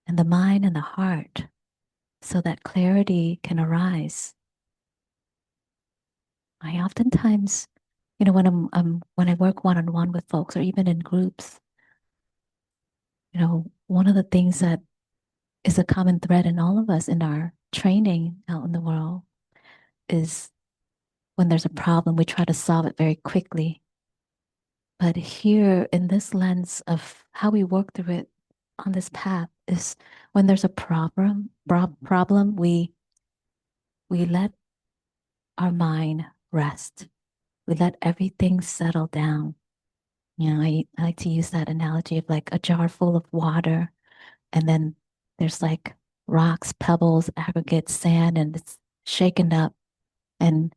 and the mind and the heart so that clarity can arise. I oftentimes, when I work one-on-one with folks or even in groups, one of the things that is a common thread in all of us in our training out in the world is when there's a problem, we try to solve it very quickly. But here in this lens of how we work through it on this path is when there's a problem, we let our mind rest. We let everything settle down. I like to use that analogy of like a jar full of water, and then there's like rocks, pebbles, aggregates, sand, and it's shaken up. And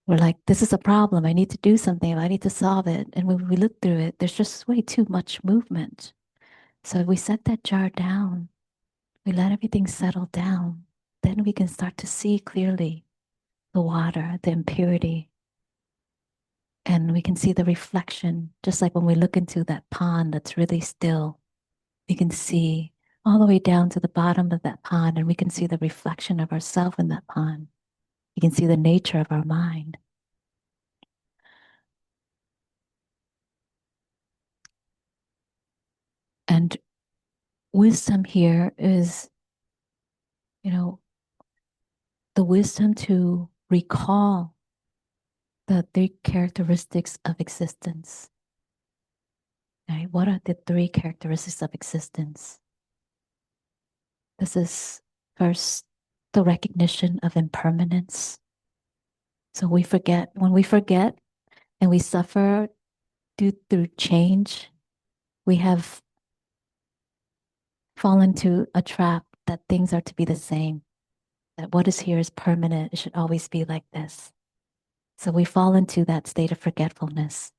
we're like, this is a problem. I need to do something. I need to solve it. And when we look through it, there's just way too much movement. So if we set that jar down, we let everything settle down, then we can start to see clearly the water, the impurity, and we can see the reflection. Just like when we look into that pond that's really still, we can see all the way down to the bottom of that pond, and we can see the reflection of ourselves in that pond. You can see the nature of our mind. And wisdom here is, the wisdom to recall the three characteristics of existence. Right? What are the three characteristics of existence? This is first the recognition of impermanence. So when we forget and we suffer through change, we have fallen into a trap that things are to be the same, that what is here is permanent, it should always be like this. So we fall into that state of forgetfulness.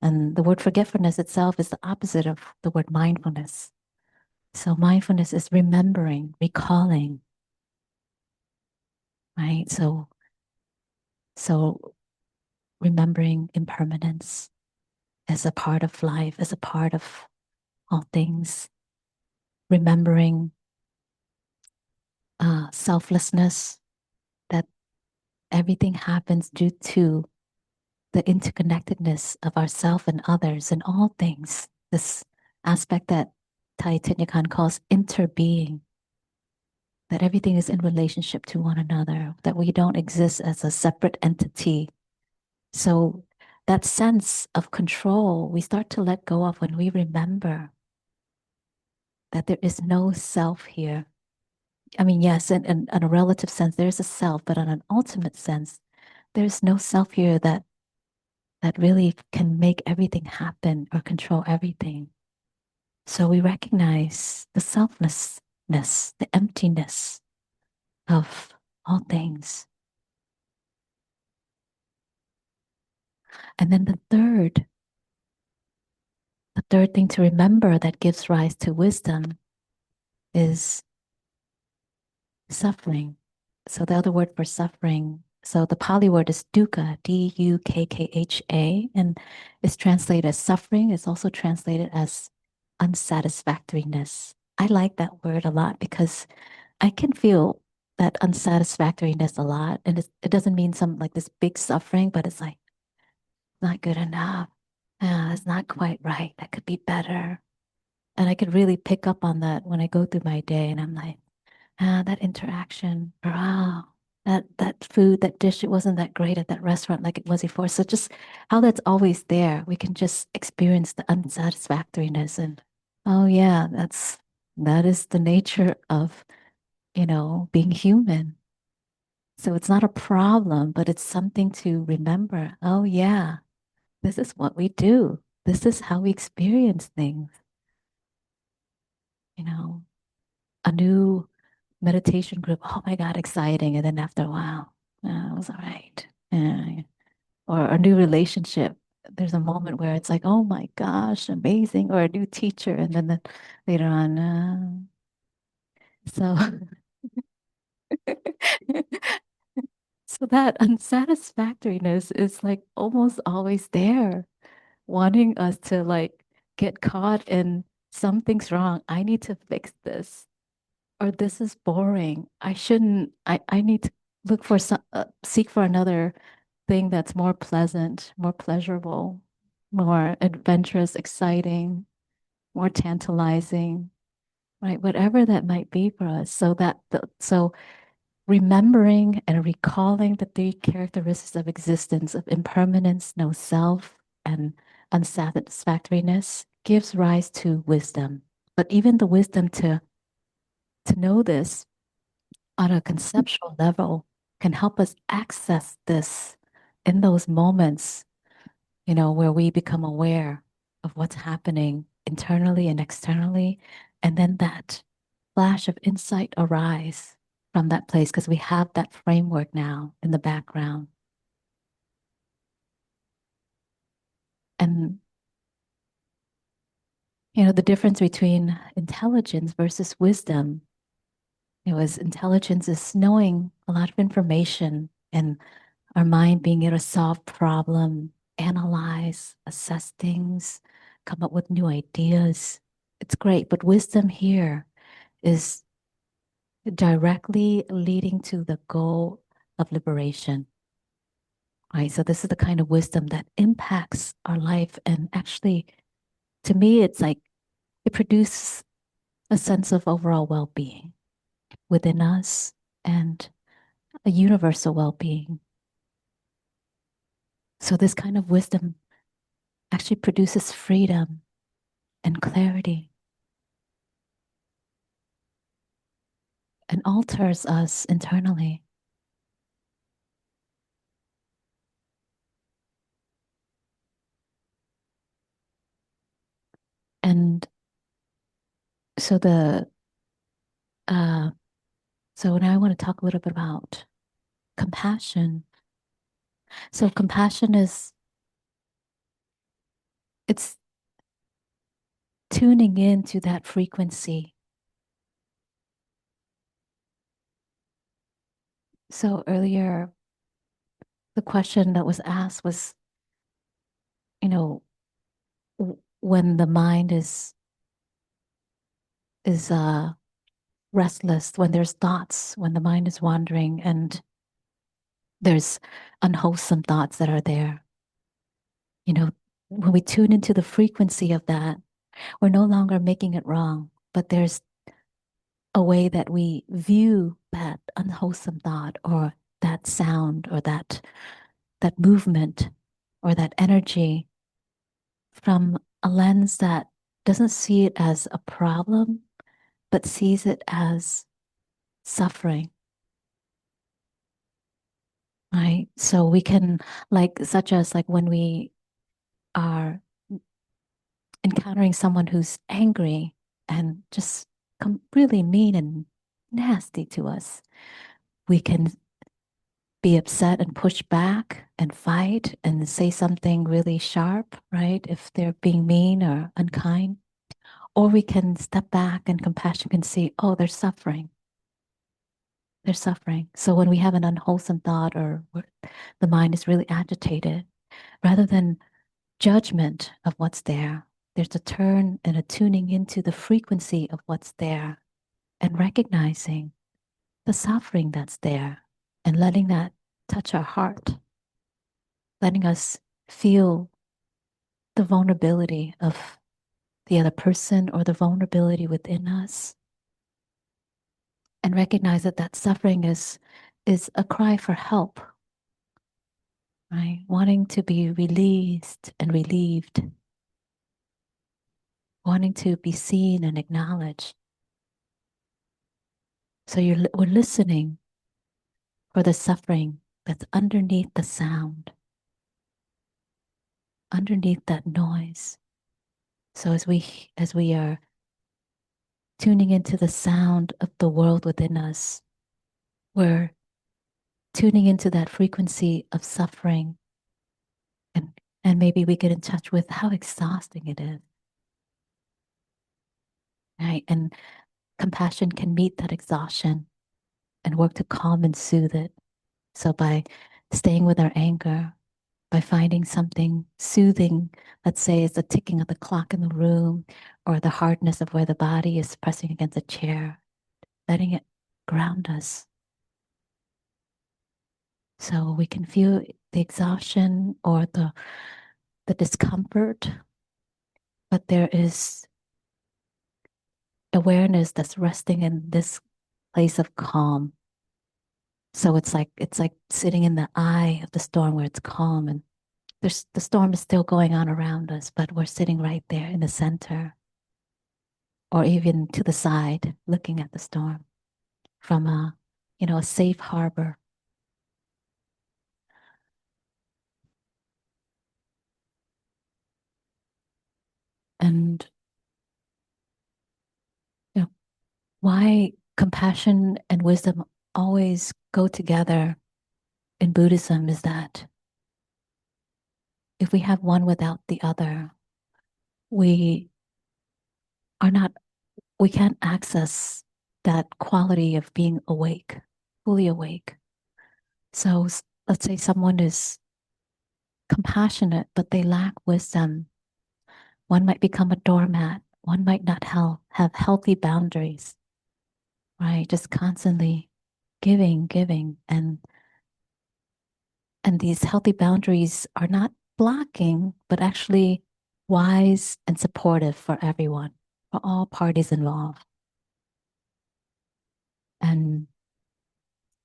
And the word forgetfulness itself is the opposite of the word mindfulness. So mindfulness is remembering, recalling, right? So remembering impermanence as a part of life, as a part of all things, remembering selflessness, that everything happens due to the interconnectedness of ourself and others and all things. This aspect that Tai Tinyakan calls interbeing, that everything is in relationship to one another, that we don't exist as a separate entity. So that sense of control, we start to let go of when we remember that there is no self here. I mean, yes, in a relative sense, there's a self, but in an ultimate sense, there's no self here that really can make everything happen or control everything. So we recognize the selflessness, the emptiness of all things. And then the third thing to remember that gives rise to wisdom is suffering. So the other word for suffering, so the Pali word is dukkha, D-U-K-K-H-A, and it's translated as suffering. It's also translated as unsatisfactoriness. I like that word a lot because I can feel that unsatisfactoriness a lot. And it doesn't mean some like this big suffering, but it's like not good enough. It's not quite right. That could be better. And I could really pick up on that when I go through my day and I'm like, that interaction, or that food, that dish, it wasn't that great at that restaurant like it was before. So just how that's always there, we can just experience the unsatisfactoriness and oh yeah, that is the nature of, being human. So it's not a problem, but it's something to remember. Oh yeah, this is what we do. This is how we experience things, you know. A new meditation group. Oh my God, exciting. And then after a while, it was all right. Or a new relationship. There's a moment where it's like, oh my gosh, amazing. Or a new teacher. And then later on, so so that unsatisfactoriness is like almost always there, wanting us to like get caught in something's wrong. I need to fix this. Or this is boring. I shouldn't, I need to look for some, seek for another thing that's more pleasant, more pleasurable, more adventurous, exciting, more tantalizing, right? Whatever that might be for us. So remembering and recalling the three characteristics of existence of impermanence, no self, and unsatisfactoriness gives rise to wisdom. But even the wisdom to know this on a conceptual level can help us access this in those moments, where we become aware of what's happening internally and externally. And then that flash of insight arise from that place because we have that framework now in the background. And, the difference between intelligence versus wisdom, intelligence is knowing a lot of information and our mind being able to solve problem, analyze, assess things, come up with new ideas. It's great, but wisdom here is directly leading to the goal of liberation. Right? So this is the kind of wisdom that impacts our life. And actually, to me, it's like it produces a sense of overall well-being within us and a universal well-being. So this kind of wisdom actually produces freedom and clarity and alters us internally. And so uh so now I want to talk a little bit about compassion. So compassion it's tuning into that frequency. So earlier the question that was asked was, you know, when the mind is restless, when there's thoughts, when the mind is wandering and there's unwholesome thoughts that are there. When we tune into the frequency of that, we're no longer making it wrong, but there's a way that we view that unwholesome thought or that sound or that movement or that energy from a lens that doesn't see it as a problem, but sees it as suffering. Right. So we can such as when we are encountering someone who's angry and just really mean and nasty to us, we can be upset and push back and fight and say something really sharp, right? If they're being mean or unkind. Or we can step back and compassion can see, oh, they're suffering. They're suffering. So when we have an unwholesome thought or the mind is really agitated, rather than judgment of what's there, there's a turn and a tuning into the frequency of what's there and recognizing the suffering that's there and letting that touch our heart, letting us feel the vulnerability of the other person or the vulnerability within us, and recognize that that suffering is a cry for help, right? Wanting to be released and relieved, wanting to be seen and acknowledged. So we're listening for the suffering that's underneath the sound, underneath that noise. So as we are tuning into the sound of the world within us, we're tuning into that frequency of suffering, and maybe we get in touch with how exhausting it is. Right? And compassion can meet that exhaustion and work to calm and soothe it. So by staying with our anger, by finding something soothing, let's say it's the ticking of the clock in the room or the hardness of where the body is pressing against a chair, letting it ground us. So we can feel the exhaustion or the discomfort, but there is awareness that's resting in this place of calm. So it's like sitting in the eye of the storm where it's calm and the storm is still going on around us, but we're sitting right there in the center or even to the side looking at the storm from a safe harbor. And why compassion and wisdom always go together in Buddhism is that if we have one without the other, we can't access that quality of being awake, fully awake. So let's say someone is compassionate, but they lack wisdom. One might become a doormat. One might not have healthy boundaries, right? Just constantly giving, and these healthy boundaries are not blocking, but actually wise and supportive for everyone, for all parties involved. And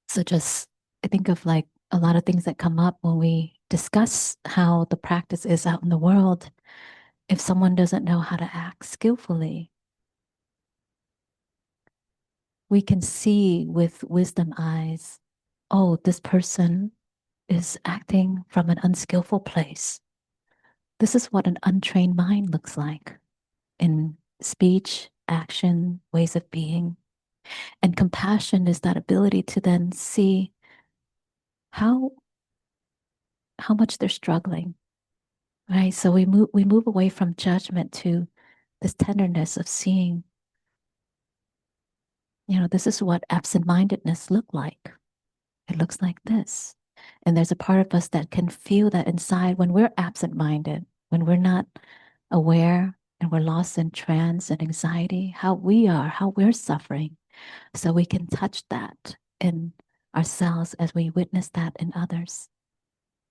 so just I think of like a lot of things that come up when we discuss how the practice is out in the world. If someone doesn't know how to act skillfully, we can see with wisdom eyes, oh, this person is acting from an unskillful place. This is what an untrained mind looks like in speech, action, ways of being. And compassion is that ability to then see how much they're struggling. Right? So we move away from judgment to this tenderness of seeing, this is what absent-mindedness look like. It looks like this. And there's a part of us that can feel that inside when we're absent-minded, when we're not aware and we're lost in trance and anxiety, how we're suffering. So we can touch that in ourselves as we witness that in others.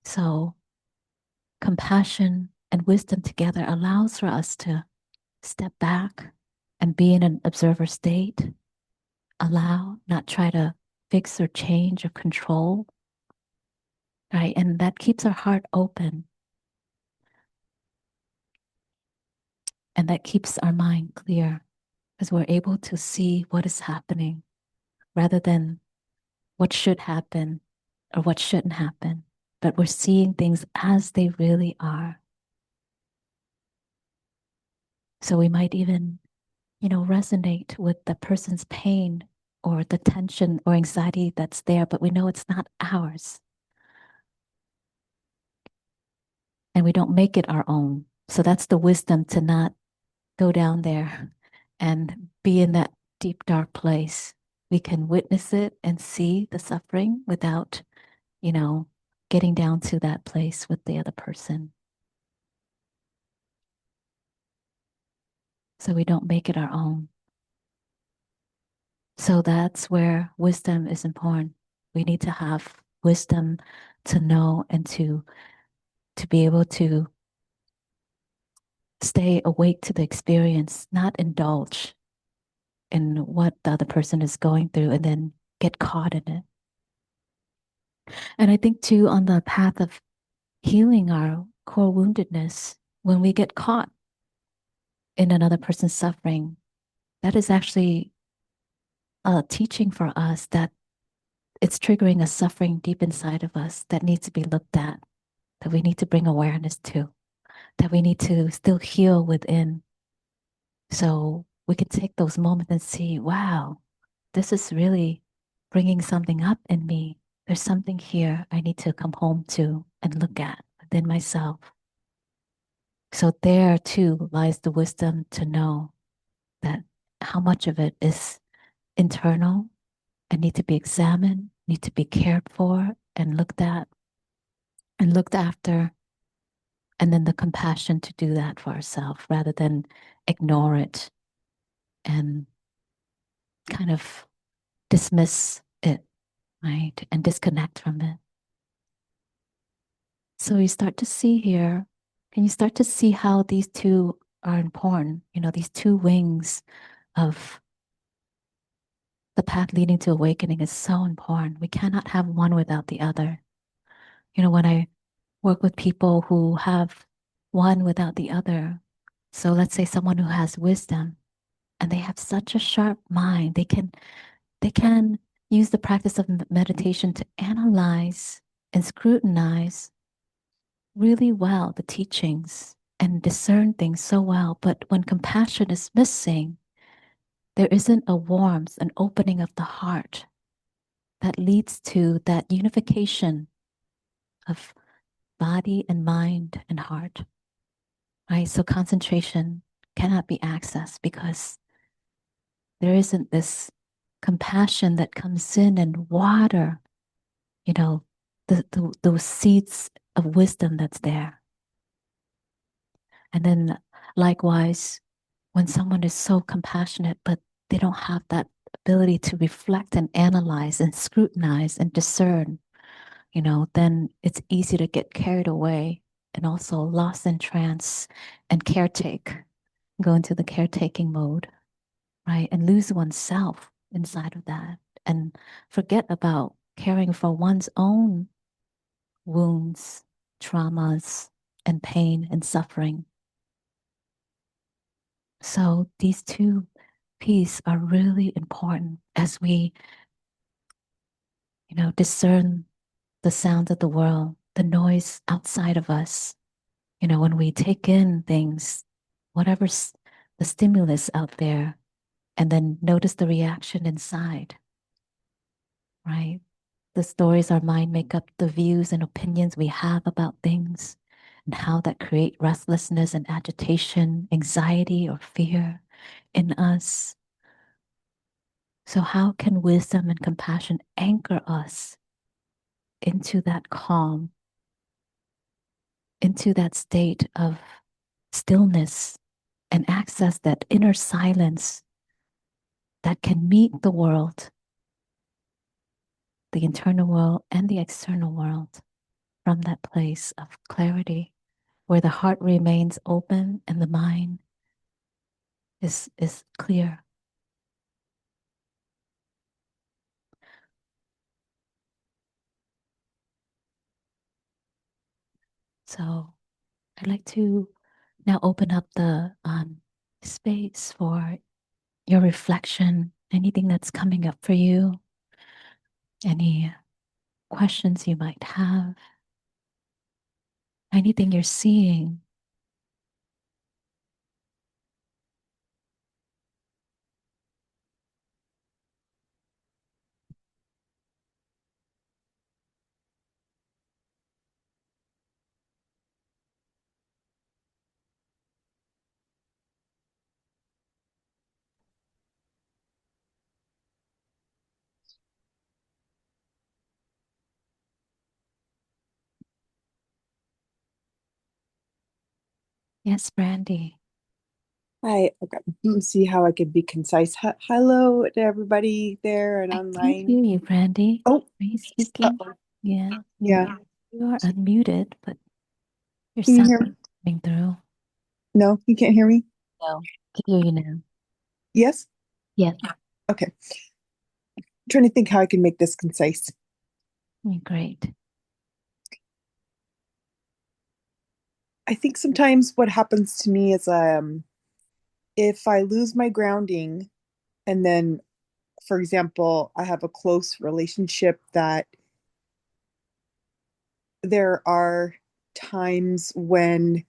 So compassion and wisdom together allows for us to step back and be in an observer state, allow, not try to fix or change or control, right? And that keeps our heart open. And that keeps our mind clear because we're able to see what is happening rather than what should happen or what shouldn't happen. But we're seeing things as they really are. So we might even, resonate with the person's pain or the tension or anxiety that's there, but we know it's not ours. And we don't make it our own. So that's the wisdom to not go down there and be in that deep, dark place. We can witness it and see the suffering without, getting down to that place with the other person. So we don't make it our own. So that's where wisdom is important. We need to have wisdom to know and to be able to stay awake to the experience, not indulge in what the other person is going through and then get caught in it. And I think too, on the path of healing our core woundedness, when we get caught in another person's suffering, that is actually a teaching for us that it's triggering a suffering deep inside of us that needs to be looked at, that we need to bring awareness to, that we need to still heal within. So we can take those moments and see, wow, this is really bringing something up in me. There's something here I need to come home to and look at within myself. So there too lies the wisdom to know that how much of it is internal and need to be examined, need to be cared for and looked at and looked after. And then the compassion to do that for ourselves rather than ignore it and kind of dismiss it, right? And disconnect from it. So you start to see here, and you start to see how these two are important, these two wings of the path leading to awakening is so important. We cannot have one without the other. When I work with people who have one without the other, so let's say someone who has wisdom and they have such a sharp mind, they can use the practice of meditation to analyze and scrutinize really well the teachings and discern things so well. But when compassion is missing, there isn't a warmth, an opening of the heart that leads to that unification of body and mind and heart, right? So concentration cannot be accessed because there isn't this compassion that comes in and water, those seeds of wisdom that's there. And then likewise, when someone is so compassionate, but they don't have that ability to reflect and analyze and scrutinize and discern, then it's easy to get carried away and also lost in trance and go into the caretaking mode, right? And lose oneself inside of that and forget about caring for one's own wounds, traumas, and pain and suffering. So these two pieces are really important as we, discern the sounds of the world, the noise outside of us. When we take in things, whatever's the stimulus out there, and then notice the reaction inside, right? The stories our mind make up, the views and opinions we have about things, and how that create restlessness and agitation, anxiety or fear in us. So how can wisdom and compassion anchor us into that calm, into that state of stillness, and access that inner silence that can meet the world, the internal world and the external world, from that place of clarity where the heart remains open and the mind is clear. So I'd like to now open up the space for your reflection, anything that's coming up for you, any questions you might have, anything you're seeing. Yes, Brandy. Hi, okay. See how I could be concise. Hello to everybody there and I can't online. hear you, Brandy. Oh, Are you speaking? uh-oh. Yeah. Yeah. You are unmuted, but your Can you sound hear me? is coming through. No, you can't hear me? No, can hear you now. Yes? Yes. Okay. Trying to think how I can make this concise. Great. I think sometimes what happens to me is if I lose my grounding and then, for example, I have a close relationship that there are times when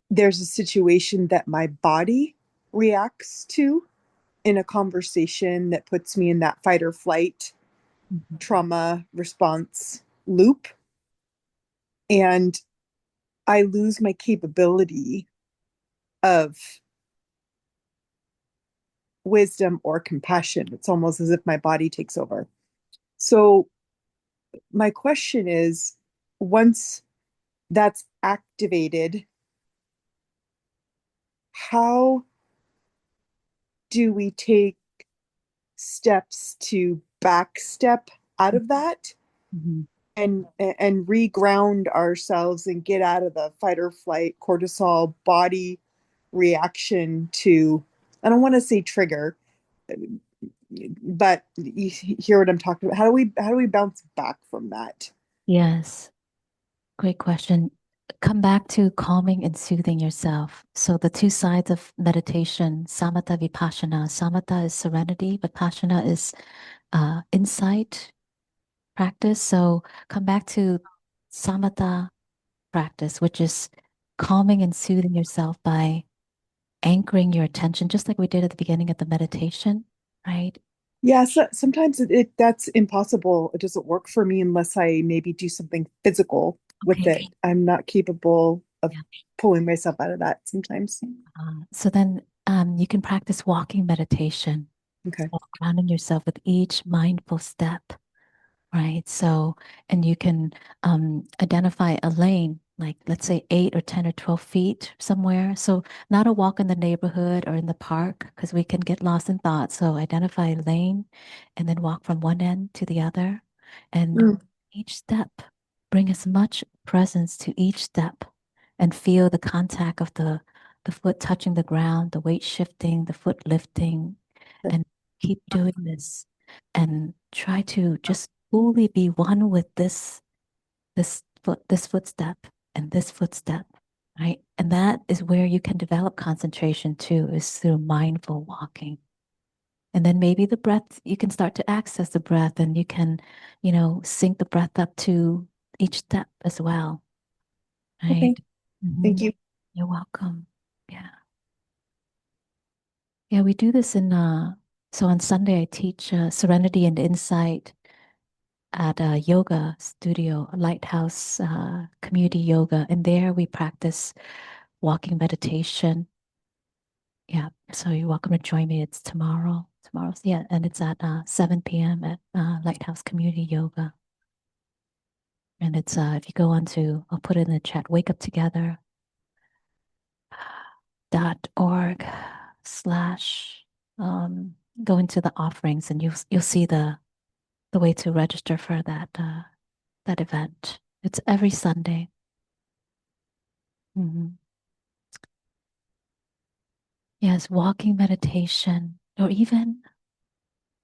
there's a situation that my body reacts to in a conversation that puts me in that fight or flight trauma response loop. And I lose my capability of wisdom or compassion. It's almost as if my body takes over. So, my question is, once that's activated, how do we take steps to backstep out of that Mm-hmm. and reground ourselves and get out of the fight or flight cortisol body reaction to, I don't want to say trigger, but you hear what I'm talking about. How do we bounce back from that? Yes. Great question. Come back to calming and soothing yourself. So the two sides of meditation, samatha, vipassana. Samatha is serenity, vipassana is insight practice. So come back to samatha practice, which is calming and soothing yourself by anchoring your attention, just like we did at the beginning of the meditation, right? Yeah, so sometimes that's impossible. It doesn't work for me unless I maybe do something physical with Okay. it. I'm not capable of Yeah. pulling myself out of that sometimes. So then you can practice walking meditation, Okay. grounding yourself with each mindful step, right? So, and you can identify a lane, like let's say 8 or 10 or 12 feet somewhere. So, not a walk in the neighborhood or in the park, because we can get lost in thought. So, identify a lane and then walk from one end to the other. And Mm, each step, bring as much presence to each step and feel the contact of the foot touching the ground, the weight shifting, the foot lifting, okay. and keep doing this and try to just fully be one with this footstep and this footstep, right? And that is where you can develop concentration too, is through mindful walking. And then maybe the breath, you can start to access the breath and you can, sync the breath up to each step as well, right? Okay. Thank Mhm. you. You're welcome. Yeah. Yeah, we do this so on Sunday I teach Serenity and Insight at a yoga studio, a lighthouse community yoga. And there we practice walking meditation. Yeah. So you're welcome to join me. It's tomorrow. Tomorrow's, yeah. And it's at 7 p.m. at Lighthouse Community Yoga. And it's, if you go on to, I'll put it in the chat, wakeuptogether.org/, go into the offerings and you'll see the way to register for that event. It's every Sunday. Mhm. Yes, walking meditation, or even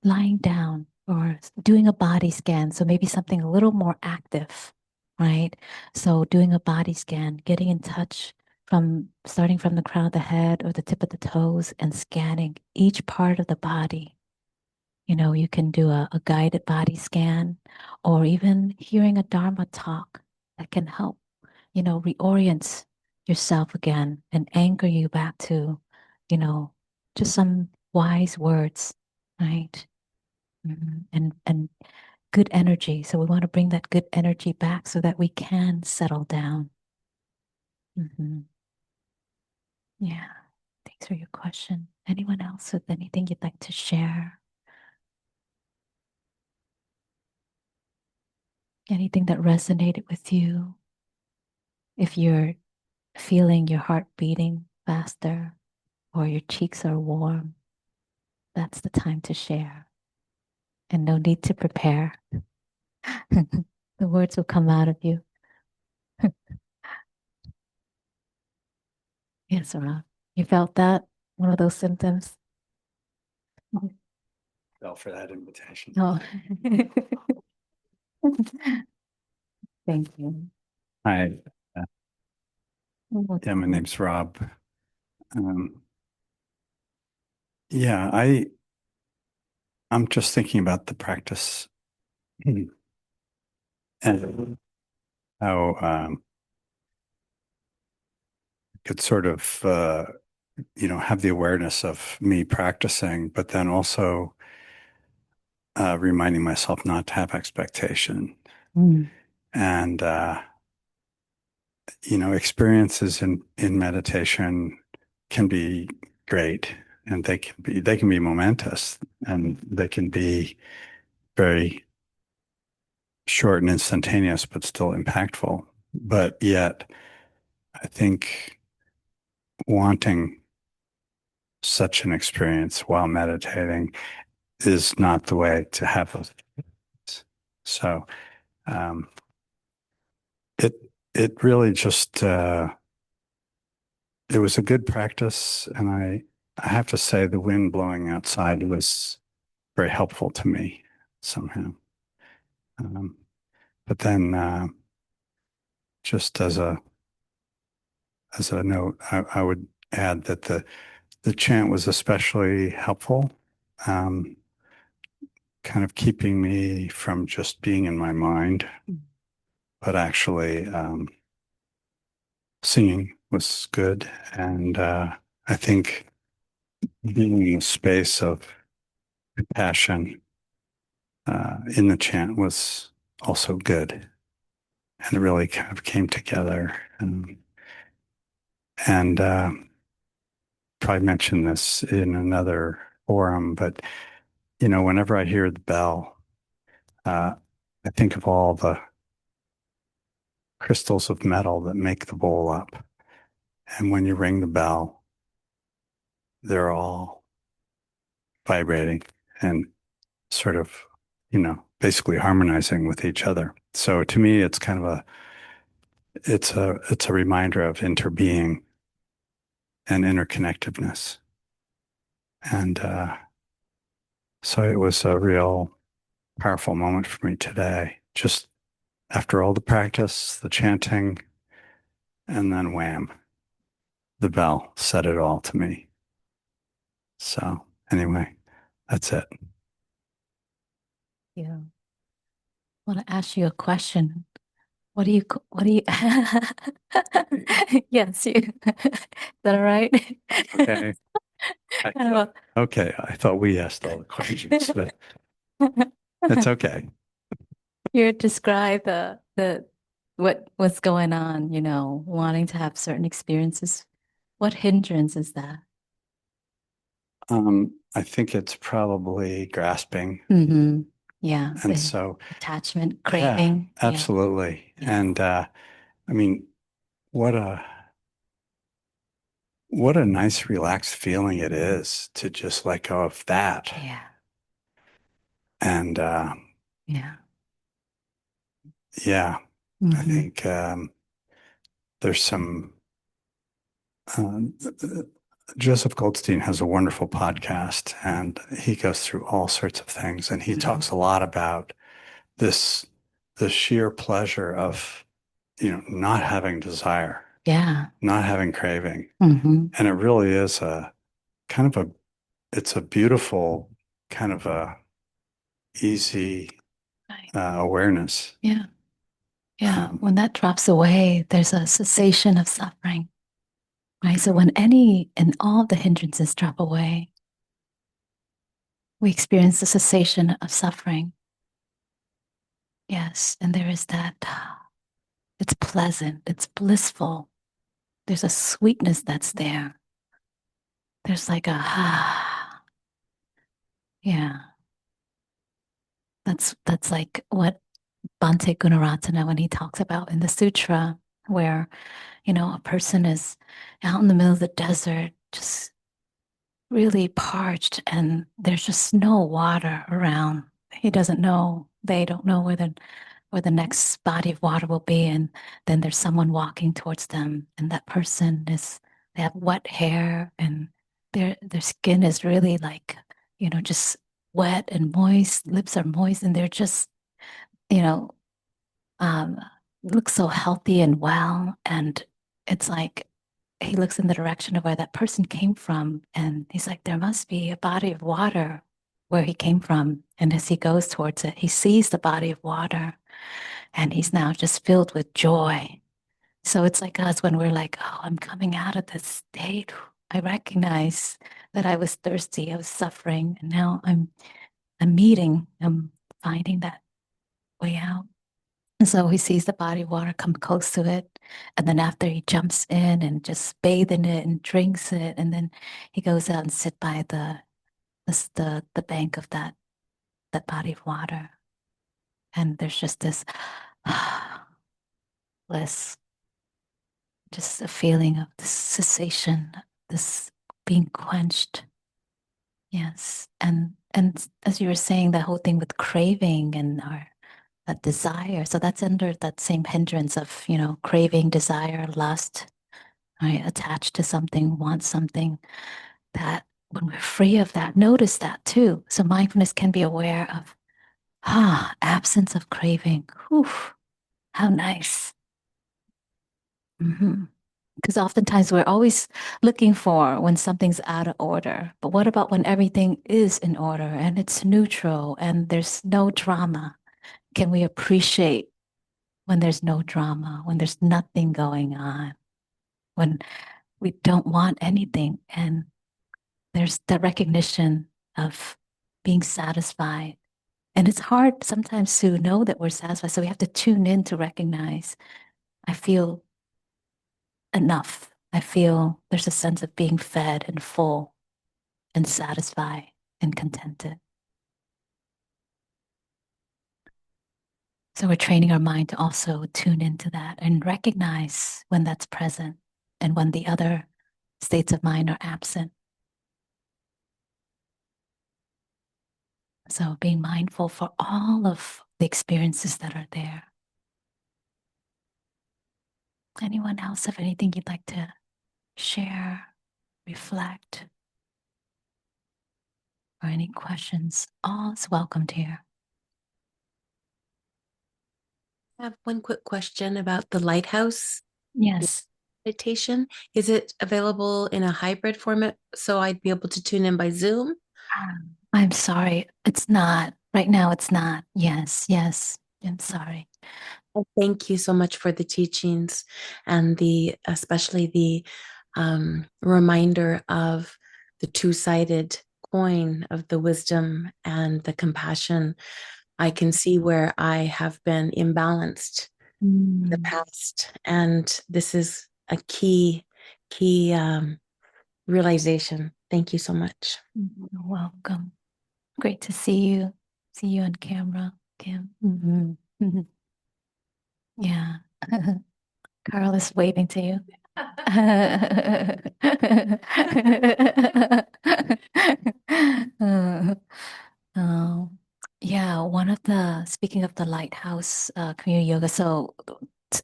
lying down or doing a body scan. So maybe something a little more active, right? So doing a body scan, getting in touch from starting from the crown of the head or the tip of the toes and scanning each part of the body. You can do a guided body scan or even hearing a Dharma talk that can help, reorient yourself again and anchor you back to, you know, just some wise words, right? And good energy. So we want to bring that good energy back so that we can settle down. Mhm. Yeah. Thanks for your question. Anyone else with anything you'd like to share? Anything that resonated with you? If you're feeling your heart beating faster or your cheeks are warm, that's the time to share. And no need to prepare. The words will come out of you. Yes, Rob. You felt that? One of those symptoms? Fell for that invitation. Oh. Thank you. Hi, Oh, yeah, my name's Rob. Yeah, I'm just thinking about the practice and how could sort of have the awareness of me practicing, but then also reminding myself not to have expectation. Mm. And experiences in meditation can be great, and they can be momentous, and they can be very short and instantaneous, but still impactful. But yet, I think wanting such an experience while meditating is not the way to have those. So um, it it really just it was a good practice, and I have to say the wind blowing outside was very helpful to me somehow. Um, but then just as a note, I would add that the chant was especially helpful, um, kind of keeping me from just being in my mind, but actually singing was good. And I think being in a space of compassion in the chant was also good. And it really kind of came together. And probably mentioned this in another forum, but whenever I hear the bell, I think of all the crystals of metal that make the bowl up. And when you ring the bell, they're all vibrating and sort of, basically harmonizing with each other. So to me, it's kind of it's a reminder of interbeing and interconnectedness. And so it was a real powerful moment for me today, just after all the practice, the chanting, and then wham, the bell said it all to me. So anyway, that's it. Yeah. I want to ask you a question. What do you, yes, you, is that all right? Okay. Uh, Okay. I thought we asked all the questions, but it's okay. You describe what what's going on, wanting to have certain experiences. What hindrance is that? I think it's probably grasping. Mm-hmm. Yeah, And the so, attachment, yeah, craving. Yeah. absolutely. Yeah. And I mean, what a what a nice relaxed feeling it is to just let go of that. Yeah. And Yeah. yeah, I Mm-hmm. think there's some um, Joseph Goldstein has a wonderful podcast, and he goes through all sorts of things, and he talks a lot about this the sheer pleasure of not having desire, Yeah. not having craving. Mm-hmm. And it really is a kind of it's a beautiful kind of a easy Right. awareness. Yeah. Yeah. When that drops away, there's a cessation of suffering. Right. So when any and all the hindrances drop away, we experience the cessation of suffering. Yes. And there is that, it's pleasant, it's blissful. There's a sweetness that's there. There's like a, yeah. That's like what Bhante Gunaratana, when he talks about in the sutra, where, a person is out in the middle of the desert, just really parched, and there's just no water around. He doesn't know, they don't know where the next body of water will be. And then there's someone walking towards them, and that person is they have wet hair, and their skin is really like, just wet and moist. Lips are moist, and they're just, you know, um, look so healthy and well. And it's like he looks in the direction of where that person came from, and he's like, there must be a body of water where he came from. And as he goes towards it, he sees the body of water, and he's now just filled with joy. So it's like us when we're like, oh, I'm coming out of this state. I recognize that I was thirsty, I was suffering, and now I'm finding that way out. And so he sees the body of water, come close to it. And then after he jumps in and just bathe in it and drinks it. And then he goes out and sit by the bank of that body of water. And there's just this bliss, just a feeling of this cessation, this being quenched. Yes. And as you were saying, that whole thing with craving and our that desire. So that's under that same hindrance of, craving, desire, lust, right? Attached to something, want something. That when we're free of that, notice that too. So mindfulness can be aware of, absence of craving. Whew, how nice. Because oftentimes we're always looking for when something's out of order. But what about when everything is in order and it's neutral and there's no drama? Can we appreciate when there's no drama, when there's nothing going on, when we don't want anything, and there's the recognition of being satisfied? And it's hard sometimes to know that we're satisfied. So we have to tune in to recognize, I feel enough. I feel there's a sense of being fed and full and satisfied and contented. So we're training our mind to also tune into that and recognize when that's present and when the other states of mind are absent. So being mindful for all of the experiences that are there. Anyone else have anything you'd like to share, reflect, or any questions? All is welcomed here. I have one quick question about the lighthouse Yes. meditation. Is it available in a hybrid format so I'd be able to tune in by Zoom? I'm sorry. It's not. Right now, it's not. Yes, yes. I'm sorry. Well, thank you so much for the teachings and especially the reminder of the two-sided coin of the wisdom and the compassion. I can see where I have been imbalanced in the past, and this is a key realization. Thank you so much. You're welcome. Great to see you. See you on camera, Kim. Yeah. Carl is waving to you. Uh, yeah, speaking of the lighthouse community yoga, so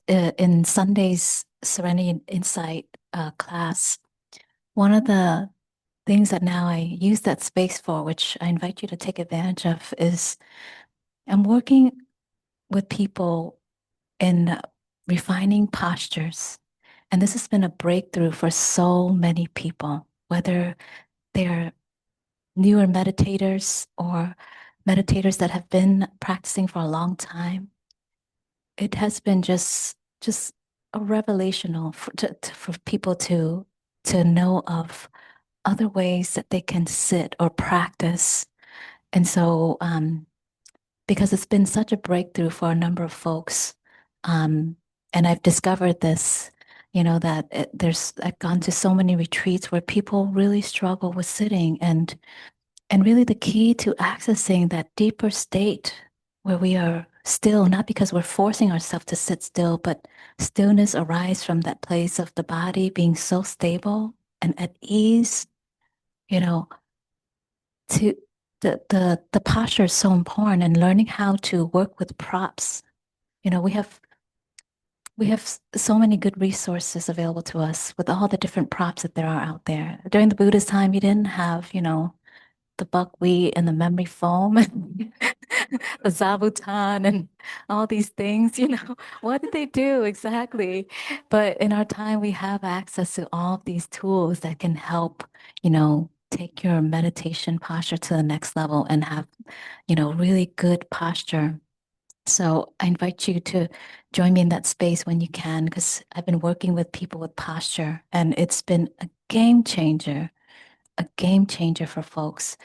in Sunday's Serenity and Insight class, one of the things that now I use that space for, which I invite you to take advantage of, is I'm working with people in refining postures. And this has been a breakthrough for so many people, whether they're newer meditators or meditators that have been practicing for a long time. It has been just a revelational for people to know of other ways that they can sit or practice. And so, because it's been such a breakthrough for a number of folks, and I've discovered this, that I've gone to so many retreats where people really struggle with sitting, and really the key to accessing that deeper state where we are still, not because we're forcing ourselves to sit still, but stillness arises from that place of the body being so stable and at ease, you know, to the posture is so important, and learning how to work with props. We have we have so many good resources available to us with all the different props that there are out there. During the Buddha's time, you didn't have, the buckwheat and the memory foam and the zabuton and all these things. What did they do exactly? But in our time, we have access to all of these tools that can help, take your meditation posture to the next level and have, really good posture. So I invite you to join me in that space when you can, because I've been working with people with posture and it's been a game changer for folks.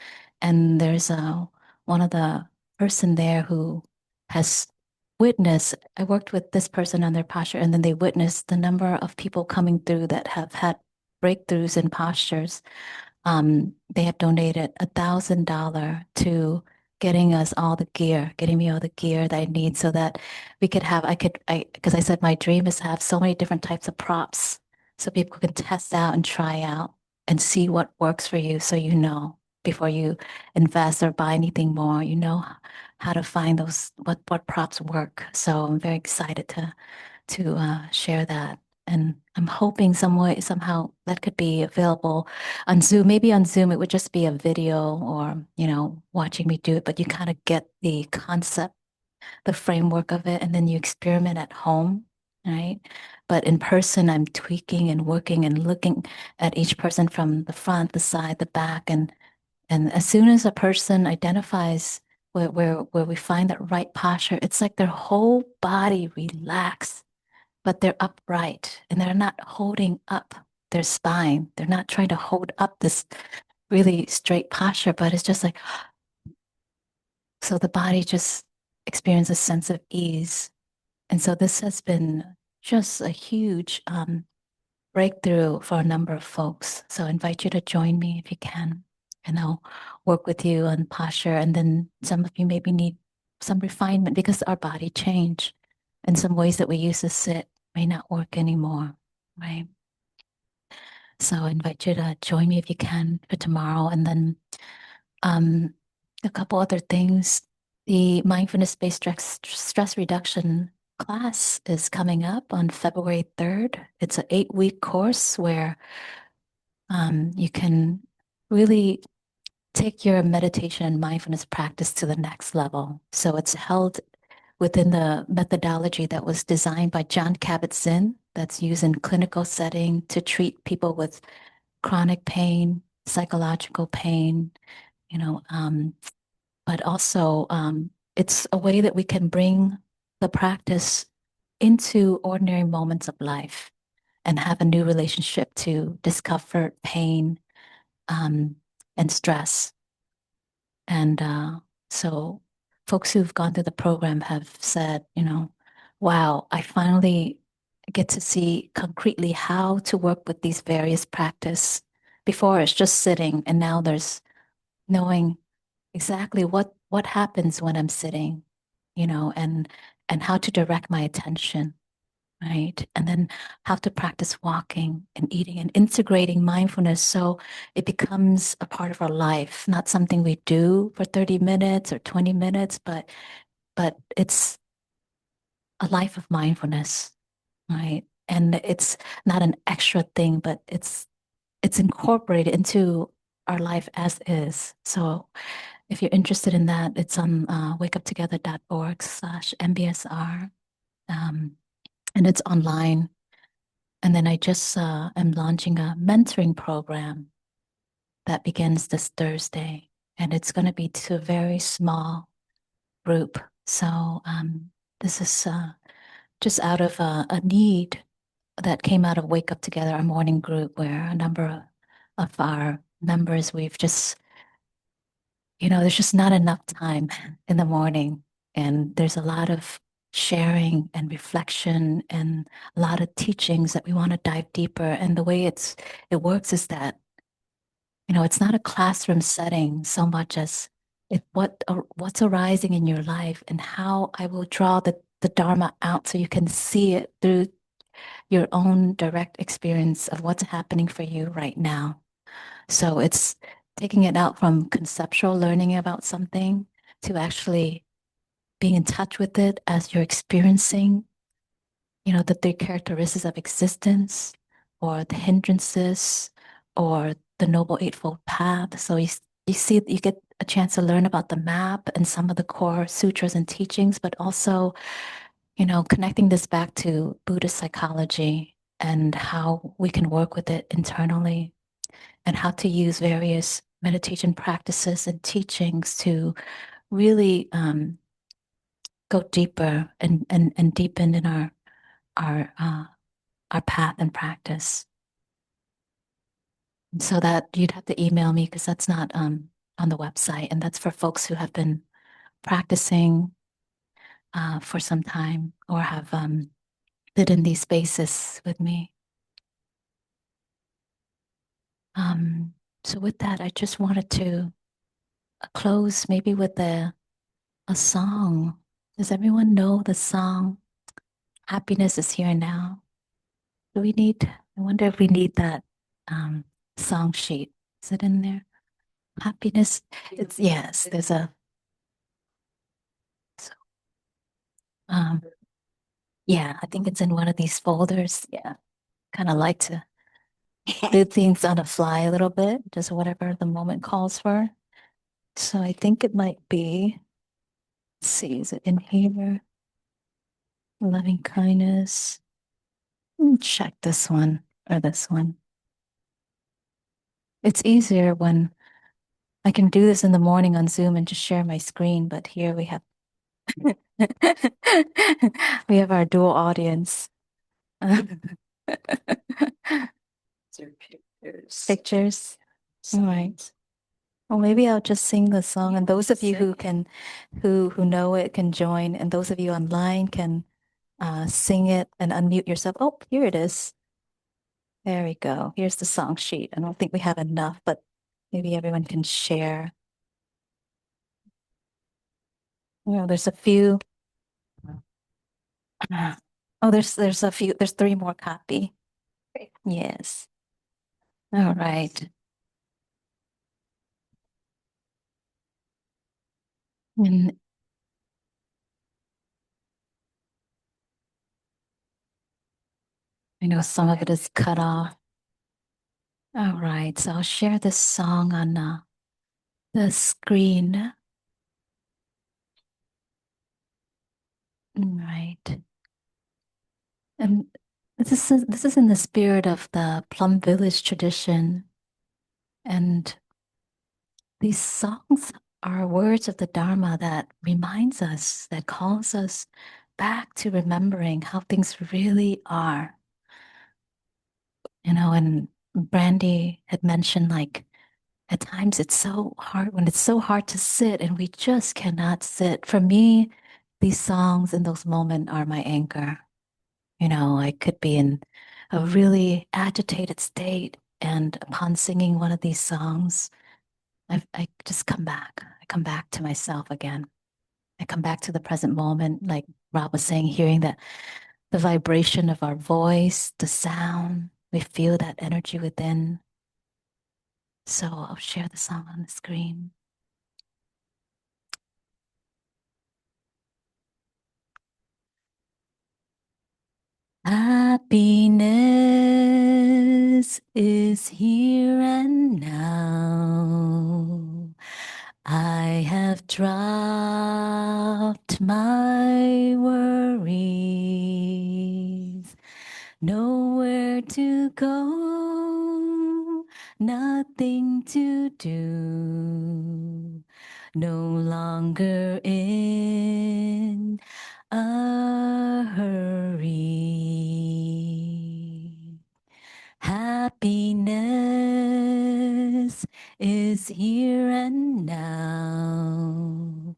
And there's one of the person there who has witnessed, I worked with this person on their posture, and then they witnessed the number of people coming through that have had breakthroughs in postures. They have donated $1,000 to getting me all the gear that I need so that we could have, because I said my dream is to have so many different types of props so people can test out and try out and see what works for you so before you invest or buy anything more, how to find what props work. So I'm very excited to share that. And I'm hoping somehow that could be available on Zoom. Maybe on Zoom, it would just be a video or, watching me do it, but you kind of get the concept, the framework of it, and then you experiment at home, right? But in person, I'm tweaking and working and looking at each person from the front, the side, the back. And as soon as a person identifies where we find that right posture, it's like their whole body relaxes, but they're upright and they're not holding up their spine. They're not trying to hold up this really straight posture, but it's just like, so the body just experiences a sense of ease. And so this has been just a huge breakthrough for a number of folks. So I invite you to join me if you can, and I'll work with you on posture. And then some of you maybe need some refinement because our body changed, and some ways that we used to sit may not work anymore, right? So I invite you to join me if you can for tomorrow. And then um, a couple other things. The mindfulness-based stress reduction class is coming up on February 3rd. It's an 8-week course where you can really take your meditation and mindfulness practice to the next level. So it's held within the methodology that was designed by John Kabat-Zinn, that's used in clinical setting to treat people with chronic pain, psychological pain, but also it's a way that we can bring the practice into ordinary moments of life and have a new relationship to discomfort, pain, um, and stress. And so folks who've gone through the program have said, wow, I finally get to see concretely how to work with these various practice. Before it's just sitting, and now there's knowing exactly what happens when I'm sitting, and how to direct my attention, right? And then how to practice walking and eating and integrating mindfulness so it becomes a part of our life, not something we do for 30 minutes or 20 minutes, but it's a life of mindfulness, right? And it's not an extra thing, but it's incorporated into our life as is. So if you're interested in that, it's on wakeuptogether.org/MBSR. And it's online. And then I just am launching a mentoring program that begins this Thursday. And it's going to be to a very small group. So this is just out of a need that came out of Wake Up Together, our morning group, where a number of our members, we've just, there's just not enough time in the morning. And there's a lot of sharing and reflection and a lot of teachings that we want to dive deeper. And the way it works is that, it's not a classroom setting so much as what's arising in your life and how I will draw the Dharma out so you can see it through your own direct experience of what's happening for you right now. So it's taking it out from conceptual learning about something to actually being in touch with it as you're experiencing the three characteristics of existence, or the hindrances, or the Noble Eightfold Path. So you see, you get a chance to learn about the map and some of the core sutras and teachings, but also, connecting this back to Buddhist psychology and how we can work with it internally, and how to use various meditation practices and teachings to really go deeper and deepen in our path and practice. And so that you'd have to email me, because that's not on the website, and that's for folks who have been practicing for some time, or have been in these spaces with me. So with that, I just wanted to close maybe with a song. Does everyone know the song Happiness is Here and Now? I wonder if we need that song sheet. Is it in there? Happiness, yes, there's a, so, yeah, I think it's in one of these folders. Yeah, kind of like to do things on the fly a little bit, just whatever the moment calls for. So I think it might be, let's see, is it in here? Loving kindness. Check this one or this one. It's easier when I can do this in the morning on Zoom and just share my screen, but here we have we have our dual audience. Pictures. All right. Well, maybe I'll just sing the song, and those of you who know it can join, and those of you online can sing it and unmute yourself. Oh, here it is. There we go. Here's the song sheet. I don't think we have enough, but maybe everyone can share. There's a few. Oh, there's a few. There's 3 more copy. Yes. All right. And I know some of it is cut off. All right. So I'll share this song on the screen. Right. And this is in the spirit of the Plum Village tradition. And these songs are words of the Dharma that reminds us, that calls us back to remembering how things really are. And Brandy had mentioned, like, at times it's so hard, when it's so hard to sit and we just cannot sit. For me, these songs in those moments are my anchor. I could be in a really agitated state, and upon singing one of these songs, I just come back. I come back to myself again. I come back to the present moment, like Rob was saying, hearing that the vibration of our voice, the sound, we feel that energy within. So I'll share the song on the screen. Happiness is here and now. I have dropped my worries. Nowhere to go, nothing to do. No longer in a hurry. Happiness is here and now.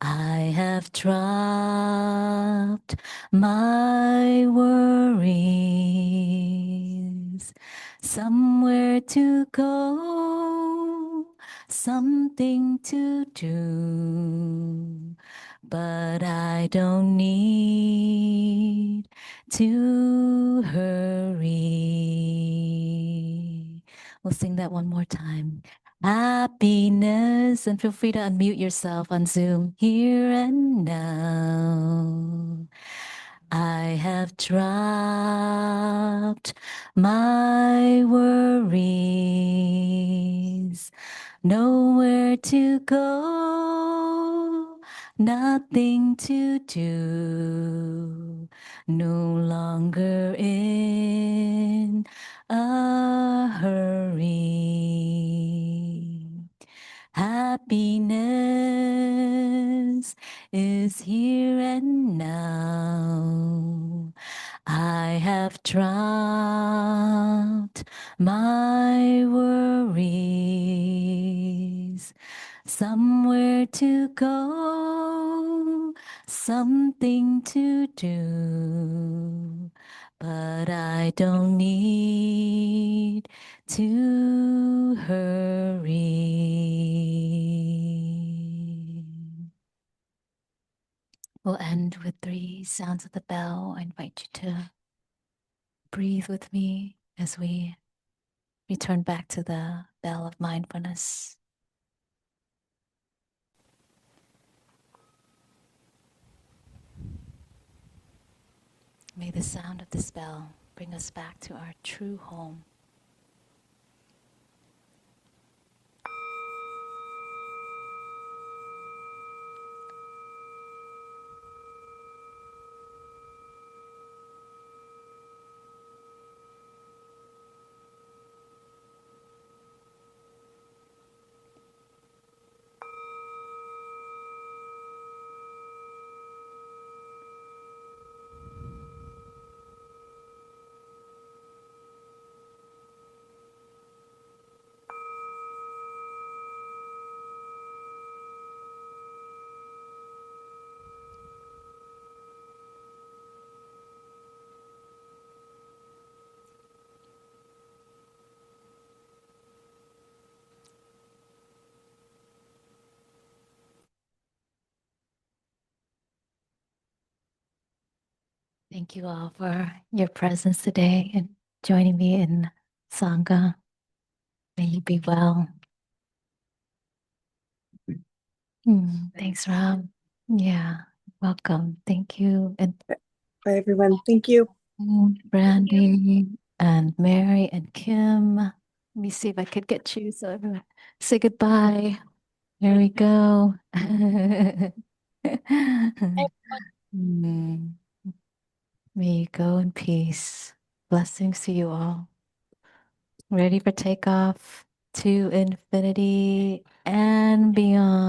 I have dropped my worries. Somewhere to go, something to do, but I don't need to hurry. We'll sing that one more time. Happiness, and feel free to unmute yourself on Zoom, here and now. I have dropped my worries, nowhere to go, nothing to do, no longer in a hurry. Happiness is here and now. I have dropped my worries, somewhere to go, something to do, but I don't need to hurry. We'll end with 3 sounds of the bell. I invite you to breathe with me as we return back to the bell of mindfulness. May the sound of this bell bring us back to our true home. Thank you all for your presence today and joining me in Sangha. May you be well. Thanks, Rob. Yeah, welcome. Thank you. And Bye, everyone. Thank you. Brandy and Mary and Kim. Let me see if I could get you so everyone say goodbye. There we go. Mm. May you go in peace. Blessings to you all. Ready for takeoff to infinity and beyond.